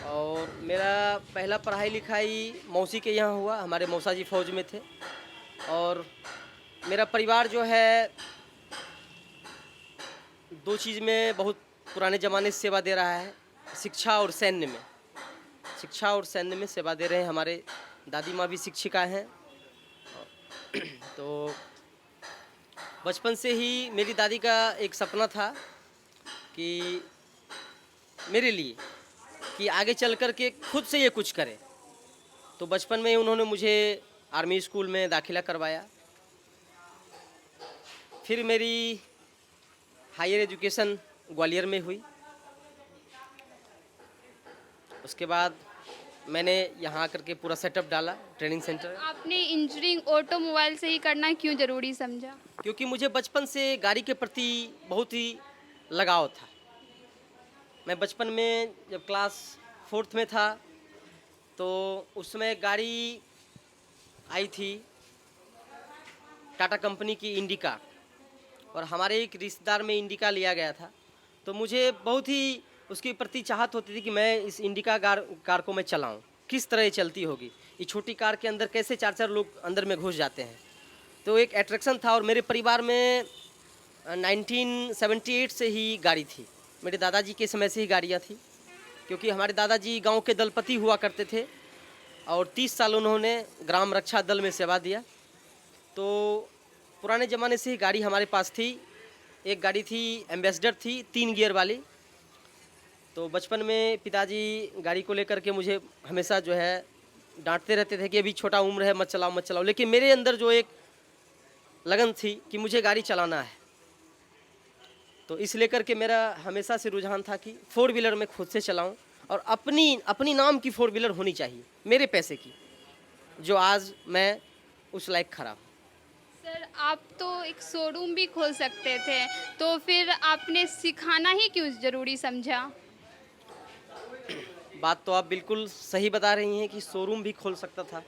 और मेरा पहला पढ़ाई लिखाई मौसी के यहाँ हुआ। हमारे मौसा जी फौज में थे। और मेरा परिवार जो है 2 चीज़ में बहुत पुराने ज़माने से सेवा दे रहा है, शिक्षा और सैन्य में। शिक्षा और सैन्य में सेवा दे रहे हैं। हमारे दादी माँ भी शिक्षिका हैं। तो बचपन से ही मेरी दादी का एक सपना था कि मेरे लिए कि आगे चल कर के खुद से ये कुछ करे। तो बचपन में ही उन्होंने मुझे आर्मी स्कूल में दाखिला करवाया। फिर मेरी हायर एजुकेशन ग्वालियर में हुई। उसके बाद मैंने यहाँ आकर के पूरा सेटअप डाला, ट्रेनिंग सेंटर। आपने इंजीनियरिंग ऑटोमोबाइल से ही करना क्यों ज़रूरी समझा? क्योंकि मुझे बचपन से गाड़ी के प्रति बहुत ही लगाव था। मैं बचपन में जब क्लास 4th में था तो उस समय गाड़ी आई थी टाटा कंपनी की इंडिका, और हमारे एक रिश्तेदार में इंडिका लिया गया था। तो मुझे बहुत ही उसके प्रति चाहत होती थी कि मैं इस इंडिका कार को मैं चलाऊं, किस तरह ये चलती होगी, ये छोटी कार के अंदर कैसे 4-4 लोग अंदर में घुस जाते हैं। तो एक अट्रैक्शन था। और मेरे परिवार में 1978 से ही गाड़ी थी। मेरे दादाजी के समय से ही गाड़ियाँ थी, क्योंकि हमारे दादाजी गांव के दलपति हुआ करते थे और 30 साल उन्होंने ग्राम रक्षा दल में सेवा दिया। तो पुराने ज़माने से ही गाड़ी हमारे पास थी। एक गाड़ी थी, एम्बेसडर थी, 3 गियर वाली। तो बचपन में पिताजी गाड़ी को लेकर के मुझे हमेशा जो है डांटते रहते थे कि अभी छोटा उम्र है, मत चलाओ मत चलाओ। लेकिन मेरे अंदर जो एक लगन थी कि मुझे गाड़ी चलाना है, तो इस लेकर के मेरा हमेशा से रुझान था कि 4 व्हीलर में खुद से चलाऊं और अपनी नाम की 4 व्हीलर होनी चाहिए, मेरे पैसे की, जो आज मैं उस लायक खड़ा हूँ। सर आप तो एक शोरूम भी खोल सकते थे, तो फिर आपने सिखाना ही क्यों ज़रूरी समझा? बात तो आप बिल्कुल सही बता रही हैं कि शोरूम भी खोल सकता था,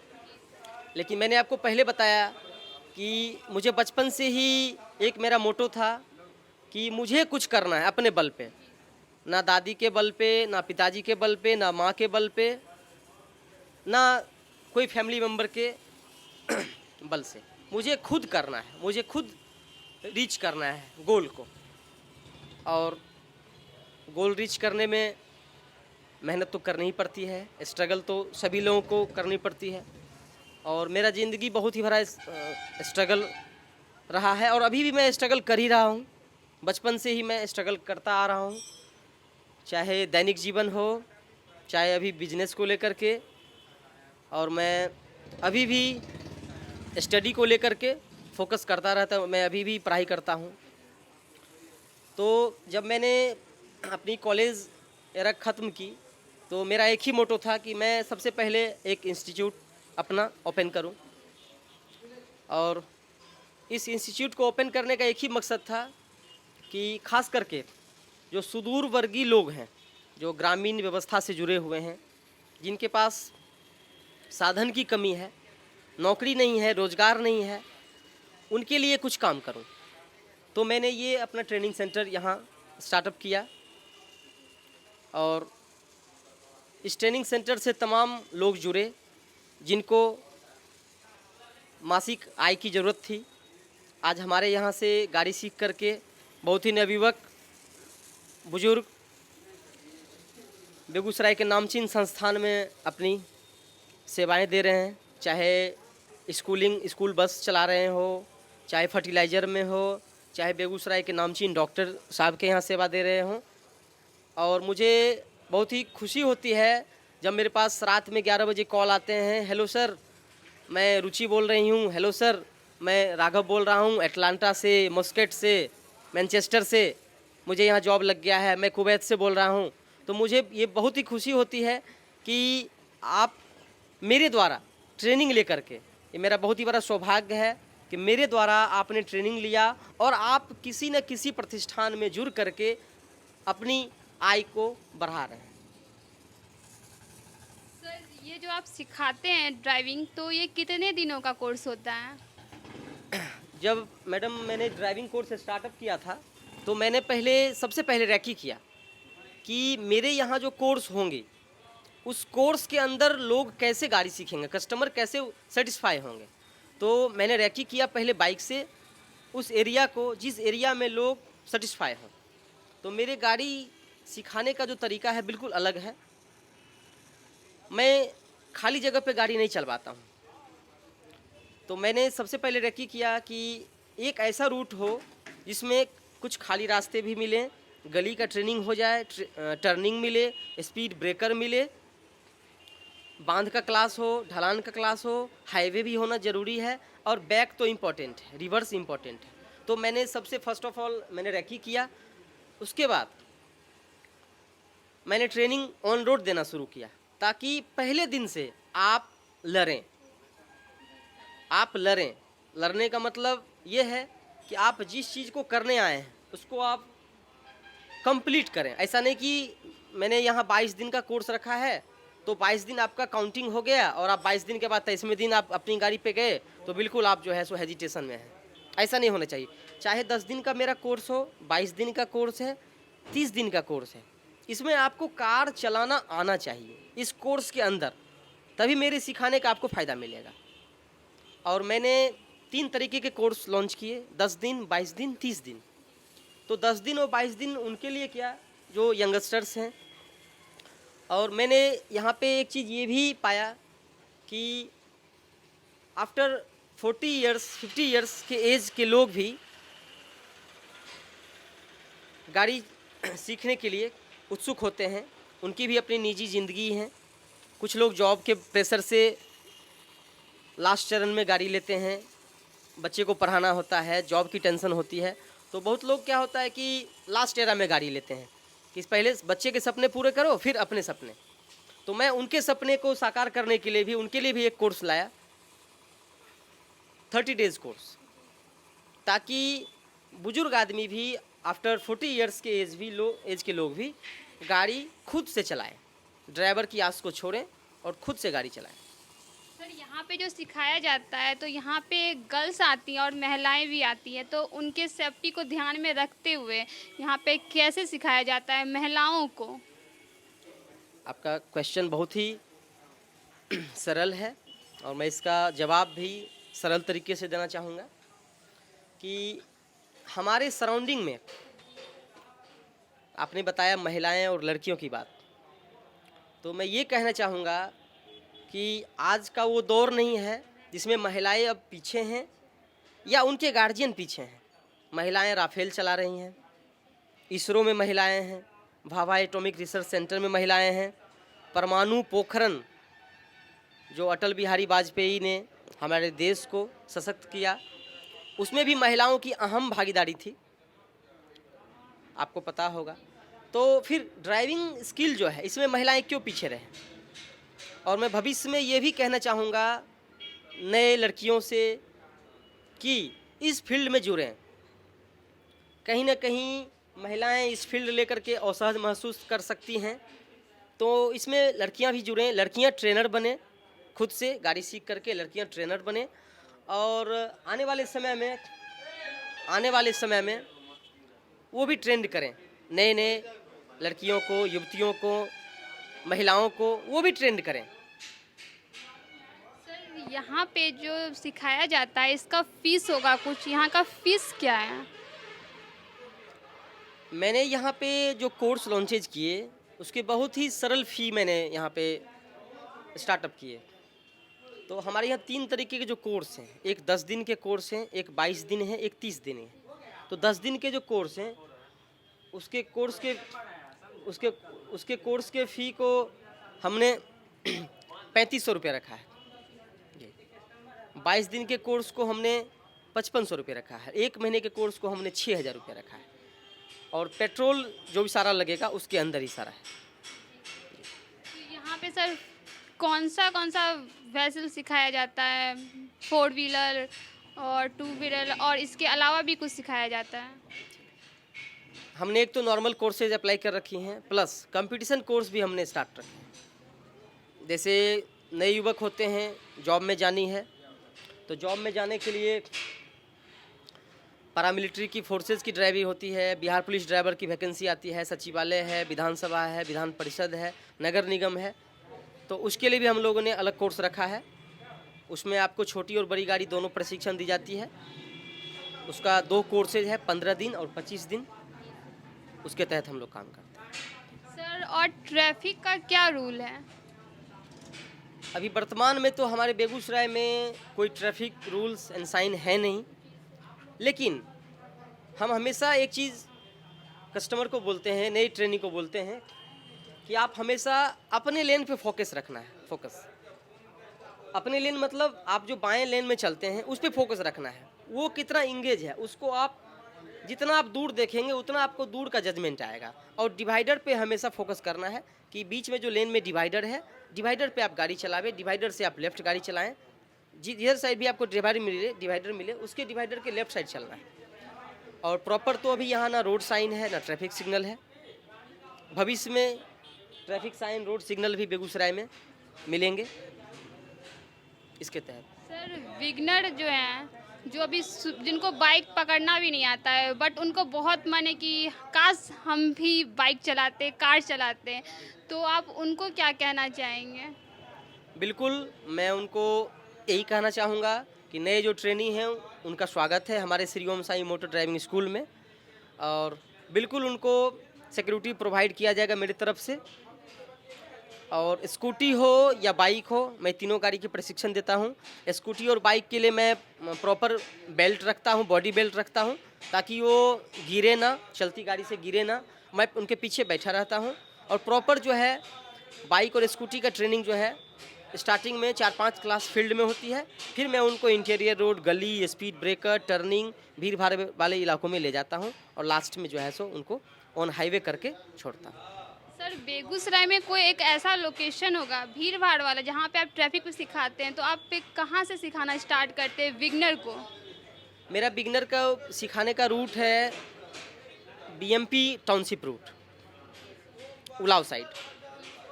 लेकिन मैंने आपको पहले बताया कि मुझे बचपन से ही एक मेरा मोटो था कि मुझे कुछ करना है अपने बल पे, ना दादी के बल पे, ना पिताजी के बल पे, ना माँ के बल पे, ना कोई फैमिली मेम्बर के बल से। मुझे खुद करना है, मुझे खुद रीच करना है गोल को। और गोल रीच करने में मेहनत तो करनी ही पड़ती है, स्ट्रगल तो सभी लोगों को करनी पड़ती है। और मेरा ज़िंदगी बहुत ही भरा स्ट्रगल रहा है और अभी भी मैं स्ट्रगल कर ही रहा हूँ। बचपन से ही मैं स्ट्रगल करता आ रहा हूँ, चाहे दैनिक जीवन हो, चाहे अभी बिजनेस को लेकर के। और मैं अभी भी स्टडी को लेकर के फोकस करता रहता हूँ, मैं अभी भी पढ़ाई करता हूँ। तो जब मैंने अपनी कॉलेज एरा ख़त्म की तो मेरा एक ही मोटो था कि मैं सबसे पहले एक इंस्टीट्यूट अपना ओपन करूं। और इस इंस्टीट्यूट को ओपन करने का एक ही मकसद था कि खास करके जो सुदूर वर्गीय लोग हैं, जो ग्रामीण व्यवस्था से जुड़े हुए हैं, जिनके पास साधन की कमी है, नौकरी नहीं है, रोज़गार नहीं है, उनके लिए कुछ काम करूं। तो मैंने ये अपना ट्रेनिंग सेंटर यहाँ स्टार्टअप किया और इस ट्रेनिंग सेंटर से तमाम लोग जुड़े जिनको मासिक आय की ज़रूरत थी। आज हमारे यहाँ से गाड़ी सीख करके बहुत ही नवयुवक बुजुर्ग बेगूसराय के नामचीन संस्थान में अपनी सेवाएं दे रहे हैं, चाहे स्कूल बस चला रहे हो, चाहे फर्टिलाइज़र में हो, चाहे बेगूसराय के नामचीन डॉक्टर साहब के यहाँ सेवा दे रहे हों। और मुझे बहुत ही खुशी होती है जब मेरे पास रात में 11 बजे कॉल आते हैं, हेलो सर मैं रुचि बोल रही हूँ, हेलो सर मैं राघव बोल रहा हूँ एटलांटा से, मस्कट से, मैनचेस्टर से, मुझे यहाँ जॉब लग गया है, मैं कुवैत से बोल रहा हूँ। तो मुझे ये बहुत ही खुशी होती है कि आप मेरे द्वारा ट्रेनिंग लेकर के, ये मेरा बहुत ही बड़ा सौभाग्य है कि मेरे द्वारा आपने ट्रेनिंग लिया और आप किसी न किसी प्रतिष्ठान में जुड़ करके अपनी आय को बढ़ा रहे हैं। सर ये जो आप सिखाते हैं ड्राइविंग, तो ये कितने दिनों का कोर्स होता है? जब मैडम मैंने ड्राइविंग कोर्स स्टार्टअप किया था तो मैंने सबसे पहले रैकी किया कि मेरे यहाँ जो कोर्स होंगे उस कोर्स के अंदर लोग कैसे गाड़ी सीखेंगे, कस्टमर कैसे सेटिस्फाई होंगे। तो मैंने रैकी किया पहले बाइक से उस एरिया को जिस एरिया में लोग सेटिस्फाई हों। तो मेरे गाड़ी सिखाने का जो तरीका है बिल्कुल अलग है। मैं खाली जगह पे गाड़ी नहीं चलवाता हूँ। तो मैंने सबसे पहले रैकी किया कि एक ऐसा रूट हो जिसमें कुछ खाली रास्ते भी मिलें, गली का ट्रेनिंग हो जाए, टर्निंग मिले, स्पीड ब्रेकर मिले, बांध का क्लास हो, ढलान का क्लास हो, हाईवे भी होना ज़रूरी है और बैक तो इम्पॉर्टेंट है, रिवर्स इम्पॉर्टेंट है। तो मैंने सबसे फर्स्ट ऑफ ऑल मैंने रैकी किया। उसके बाद मैंने ट्रेनिंग ऑन रोड देना शुरू किया ताकि पहले दिन से आप लड़ें। लड़ने का मतलब ये है कि आप जिस चीज़ को करने आए हैं उसको आप कंप्लीट करें। ऐसा नहीं कि मैंने यहाँ 22 दिन का कोर्स रखा है तो 22 दिन आपका काउंटिंग हो गया और आप 22 दिन के बाद 23वें दिन आप अपनी गाड़ी पे गए तो बिल्कुल आप जो है सो हेजिटेशन में हैं। ऐसा नहीं होना चाहिए। चाहे 10 दिन का मेरा कोर्स हो, 22 दिन का कोर्स है, 30 दिन का कोर्स है, इसमें आपको कार चलाना आना चाहिए इस कोर्स के अंदर, तभी मेरे सिखाने का आपको फ़ायदा मिलेगा। और मैंने 3 तरीके के कोर्स लॉन्च किए, 10 दिन, 22 दिन, 30 दिन। तो 10 दिन और 22 दिन उनके लिए क्या जो यंगस्टर्स हैं। और मैंने यहाँ पे एक चीज़ ये भी पाया कि आफ्टर 40 इयर्स 50 इयर्स के एज के लोग भी गाड़ी सीखने के लिए उत्सुक होते हैं। उनकी भी अपनी निजी ज़िंदगी है। कुछ लोग जॉब के प्रेशर से लास्ट चरण में गाड़ी लेते हैं, बच्चे को पढ़ाना होता है, जॉब की टेंशन होती है। तो बहुत लोग क्या होता है कि लास्ट एरा में गाड़ी लेते हैं कि पहले बच्चे के सपने पूरे करो फिर अपने सपने। तो मैं उनके सपने को साकार करने के लिए भी उनके लिए भी एक कोर्स लाया, 30 डेज़ कोर्स, ताकि बुजुर्ग आदमी भी आफ्टर 40 इयर्स के एज के लोग भी गाड़ी खुद से चलाएं, ड्राइवर की आस को छोड़ें और खुद से गाड़ी चलाएं। सर यहाँ पे जो सिखाया जाता है तो यहाँ पे गर्ल्स आती हैं और महिलाएं भी आती हैं, तो उनके सेफ्टी को ध्यान में रखते हुए यहाँ पे कैसे सिखाया जाता है महिलाओं को? आपका क्वेश्चन बहुत ही सरल है और मैं इसका जवाब भी सरल तरीके से देना चाहूँगा कि हमारे सराउंडिंग में आपने बताया महिलाएं और लड़कियों की बात, तो मैं ये कहना चाहूँगा कि आज का वो दौर नहीं है जिसमें महिलाएं अब पीछे हैं या उनके गार्जियन पीछे हैं। महिलाएं राफेल चला रही हैं, इसरो में महिलाएं हैं, भाभा एटॉमिक रिसर्च सेंटर में महिलाएं हैं, परमाणु पोखरण जो अटल बिहारी वाजपेयी ने हमारे देश को सशक्त किया उसमें भी महिलाओं की अहम भागीदारी थी, आपको पता होगा। तो फिर ड्राइविंग स्किल जो है इसमें महिलाएं क्यों पीछे रहें? और मैं भविष्य में ये भी कहना चाहूँगा नए लड़कियों से कि इस फील्ड में जुड़ें। कहीं ना कहीं महिलाएं इस फील्ड लेकर के असहज महसूस कर सकती हैं, तो इसमें लड़कियां भी जुड़ें, लड़कियां ट्रेनर बने, खुद से गाड़ी सीख करके लड़कियां ट्रेनर बने और आने वाले समय में वो भी ट्रेंड करें, नए नए लड़कियों को, युवतियों को, महिलाओं को वो भी ट्रेंड करें। सर यहाँ पे जो सिखाया जाता है इसका फीस होगा कुछ, यहाँ का फीस क्या है? मैंने यहाँ पे जो कोर्स लॉन्चेज किए उसके बहुत ही सरल फ़ी मैंने यहाँ पे स्टार्टअप किए। तो हमारे यहाँ 3 तरीके के जो कोर्स हैं, एक 10 दिन के कोर्स हैं, एक 22 दिन है, एक 30 दिन है। तो 10 दिन के जो कोर्स हैं उसके कोर्स के फ़ी को हमने 3500 रुपये रखा है। 22 दिन के कोर्स को हमने 5500 रुपये रखा है। 1 महीने के कोर्स को हमने 6000 रुपये रखा है और पेट्रोल जो भी सारा लगेगा उसके अंदर ही सारा है। तो यहाँ पे सर कौन सा वैसल सिखाया जाता है? 4 व्हीलर और 2 व्हीलर और इसके अलावा भी कुछ सिखाया जाता है? हमने एक तो नॉर्मल कोर्सेज अप्लाई कर रखी हैं, प्लस कंपटीशन कोर्स भी हमने स्टार्ट रखे हैं। जैसे नए युवक होते हैं, जॉब में जानी है, तो जॉब में जाने के लिए पैरामिलिट्री की फोर्सेज की ड्राइविंग होती है, बिहार पुलिस ड्राइवर की वैकेंसी आती है, सचिवालय है, विधानसभा है, विधान परिषद है, नगर निगम है। तो उसके लिए भी हम लोगों ने अलग कोर्स रखा है। उसमें आपको छोटी और बड़ी गाड़ी दोनों प्रशिक्षण दी जाती है। उसका 2 कोर्सेज है, 15 दिन और 25 दिन। उसके तहत हम लोग काम करते हैं। सर और ट्रैफिक का क्या रूल है? अभी वर्तमान में तो हमारे बेगूसराय में कोई ट्रैफिक रूल्स एंड साइन है नहीं, लेकिन हम हमेशा एक चीज़ कस्टमर को बोलते हैं, नई ट्रेनी को बोलते हैं कि आप हमेशा अपने लेन पे फोकस रखना है। अपने लेन मतलब आप जो बाएं लेन में चलते हैं उस पे फोकस रखना है। वो कितना इंगेज है उसको आप जितना आप दूर देखेंगे उतना आपको दूर का जजमेंट आएगा। और डिवाइडर पे हमेशा फोकस करना है कि बीच में जो लेन में डिवाइडर है, डिवाइडर पे आप गाड़ी चलावें, डिवाइडर से आप लेफ्ट गाड़ी चलाएं। जिधर साइड भी आपको डिवाइडर मिले उसके डिवाइडर के लेफ्ट साइड चलना है। और प्रॉपर तो अभी यहाँ ना रोड साइन है ना ट्रैफिक सिग्नल है। भविष्य में ट्रैफिक साइन, रोड सिग्नल भी बेगूसराय में मिलेंगे इसके तहत। सर बिगनर जो हैं, जो अभी जिनको बाइक पकड़ना भी नहीं आता है, बट उनको बहुत मन है कि काश हम भी बाइक चलाते, कार चलाते, तो आप उनको क्या कहना चाहेंगे? बिल्कुल, मैं उनको यही कहना चाहूँगा कि नए जो ट्रेनी हैं उनका स्वागत है हमारे Shri Om Sai motor driving school में। और बिल्कुल उनको सिक्योरिटी प्रोवाइड किया जाएगा मेरी तरफ से। और स्कूटी हो या बाइक हो, मैं तीनों गाड़ी के प्रशिक्षण देता हूँ। स्कूटी और बाइक के लिए मैं प्रॉपर बेल्ट रखता हूँ, बॉडी बेल्ट रखता हूँ, ताकि वो गिरे ना, चलती गाड़ी से गिरे ना। मैं उनके पीछे बैठा रहता हूँ। और प्रॉपर जो है बाइक और स्कूटी का ट्रेनिंग जो है स्टार्टिंग में 4-5 क्लास फील्ड में होती है। फिर मैं उनको इंटीरियर रोड, गली, स्पीड ब्रेकर, टर्निंग, भीड़ भाड़ वाले इलाकों में ले जाता हूँ और लास्ट में जो है सो उनको ऑन हाईवे करके छोड़ता हूँ। सर बेगूसराय में कोई एक ऐसा लोकेशन होगा भीड़ भाड़ वाला जहाँ पे आप ट्रैफिक पे सिखाते हैं, तो आप पे कहाँ से सिखाना स्टार्ट करते हैं बिगनर को? मेरा बिगनर का सिखाने का रूट है BMP township root, Ulao side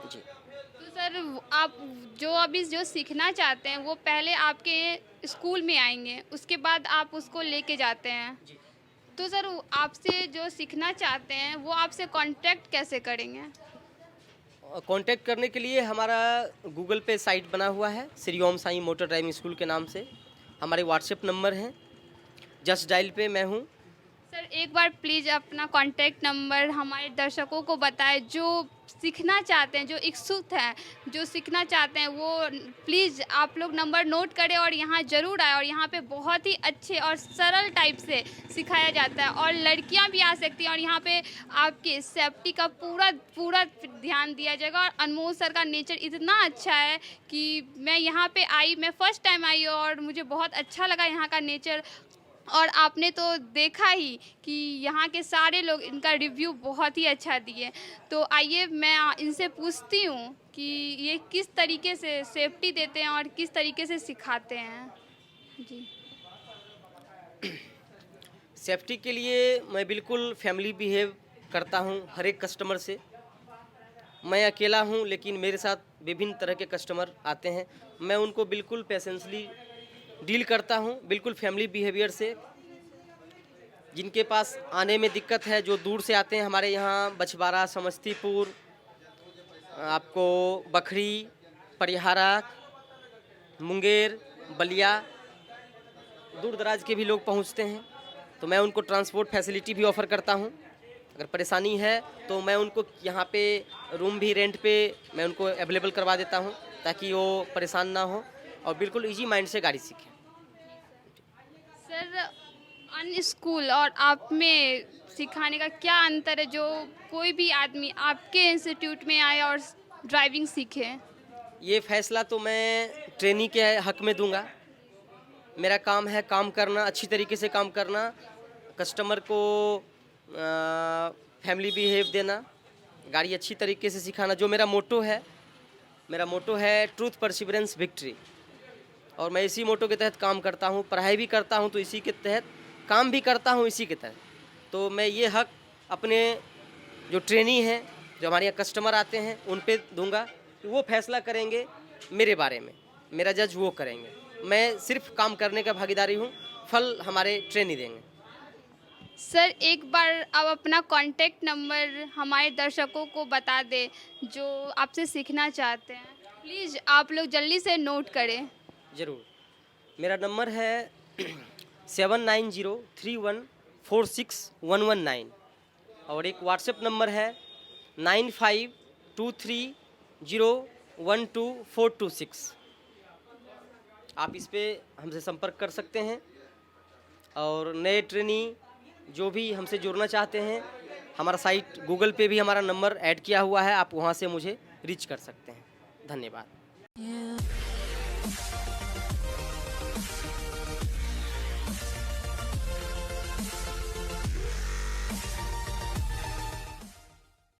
जी। तो सर आप जो अभी जो सीखना चाहते हैं वो पहले आपके स्कूल में आएंगे, उसके बाद आप उसको लेके जाते हैं। तो सर आपसे जो सीखना चाहते हैं वो आपसे कांटेक्ट कैसे करेंगे? कांटेक्ट करने के लिए हमारा गूगल पे साइट बना हुआ है, Shri Om Sai motor driving school के नाम से। हमारे व्हाट्सएप नंबर हैं, जस्ट डायल पे मैं हूँ। सर एक बार प्लीज़ अपना कांटेक्ट नंबर हमारे दर्शकों को बताएं, जो सीखना चाहते हैं, जो इच्छुक हैं, जो सीखना चाहते हैं, वो प्लीज़ आप लोग नंबर नोट करें और यहाँ ज़रूर आए। और यहाँ पे बहुत ही अच्छे और सरल टाइप से सिखाया जाता है और लड़कियाँ भी आ सकती हैं। और यहाँ पे आपके सेफ्टी का पूरा ध्यान दिया जाएगा। और अनमोल सर का नेचर इतना अच्छा है कि मैं यहाँ पे आई, मैं फ़र्स्ट टाइम आई और मुझे बहुत अच्छा लगा यहाँ का नेचर। और आपने तो देखा ही कि यहाँ के सारे लोग इनका रिव्यू बहुत ही अच्छा दिए। तो आइए मैं इनसे पूछती हूँ कि ये किस तरीके से सेफ्टी देते हैं और किस तरीके से सिखाते हैं जी। सेफ्टी के लिए मैं बिल्कुल फैमिली बिहेव करता हूँ हर एक कस्टमर से। मैं अकेला हूँ, लेकिन मेरे साथ विभिन्न तरह के कस्टमर आते हैं। मैं उनको बिल्कुल पेशेंसली डील करता हूँ, बिल्कुल फैमिली बिहेवियर से। जिनके पास आने में दिक्कत है, जो दूर से आते हैं हमारे यहाँ, बछवाड़ा, समस्तीपुर, आपको बखरी, परिहारा, मुंगेर, बलिया, दूर दराज के भी लोग पहुँचते हैं, तो मैं उनको ट्रांसपोर्ट फैसिलिटी भी ऑफ़र करता हूँ। अगर परेशानी है तो मैं उनको यहाँ पे रूम भी रेंट पे मैं उनको अवेलेबल करवा देता हूँ, ताकि वो परेशान ना हो और बिल्कुल इजी माइंड से गाड़ी सीखें। सर, अन्य स्कूल और आप में सिखाने का क्या अंतर है, जो कोई भी आदमी आपके इंस्टीट्यूट में आए और ड्राइविंग सीखे? ये फैसला तो मैं ट्रेनी के हक में दूंगा। मेरा काम है काम करना, अच्छी तरीके से काम करना, कस्टमर को फैमिली बिहेव देना, गाड़ी अच्छी तरीके से सिखाना। जो मेरा मोटो है ट्रूथ, परसिवरेंस, विक्ट्री, और मैं इसी मोटो के तहत काम करता हूँ। पढ़ाई भी करता हूँ तो इसी के तहत, काम भी करता हूँ इसी के तहत। तो मैं ये हक अपने जो ट्रेनी हैं, जो हमारे यहाँ कस्टमर आते हैं, उन पे दूंगा कि वो फैसला करेंगे मेरे बारे में, मेरा जज वो करेंगे। मैं सिर्फ काम करने का भागीदारी हूँ, फल हमारे ट्रेनी देंगे। सर, एक बार आप अपना कांटेक्ट नंबर हमारे दर्शकों को बता दें जो आपसे सीखना चाहते हैं। प्लीज़ आप लोग जल्दी से नोट करें। ज़रूर। मेरा नंबर है 7903146119 और एक व्हाट्सएप नंबर है 9523012426। आप इस पे हमसे संपर्क कर सकते हैं। और नए ट्रेनी जो भी हमसे जुड़ना चाहते हैं, हमारा साइट गूगल पे भी हमारा नंबर ऐड किया हुआ है, आप वहाँ से मुझे रीच कर सकते हैं। धन्यवाद।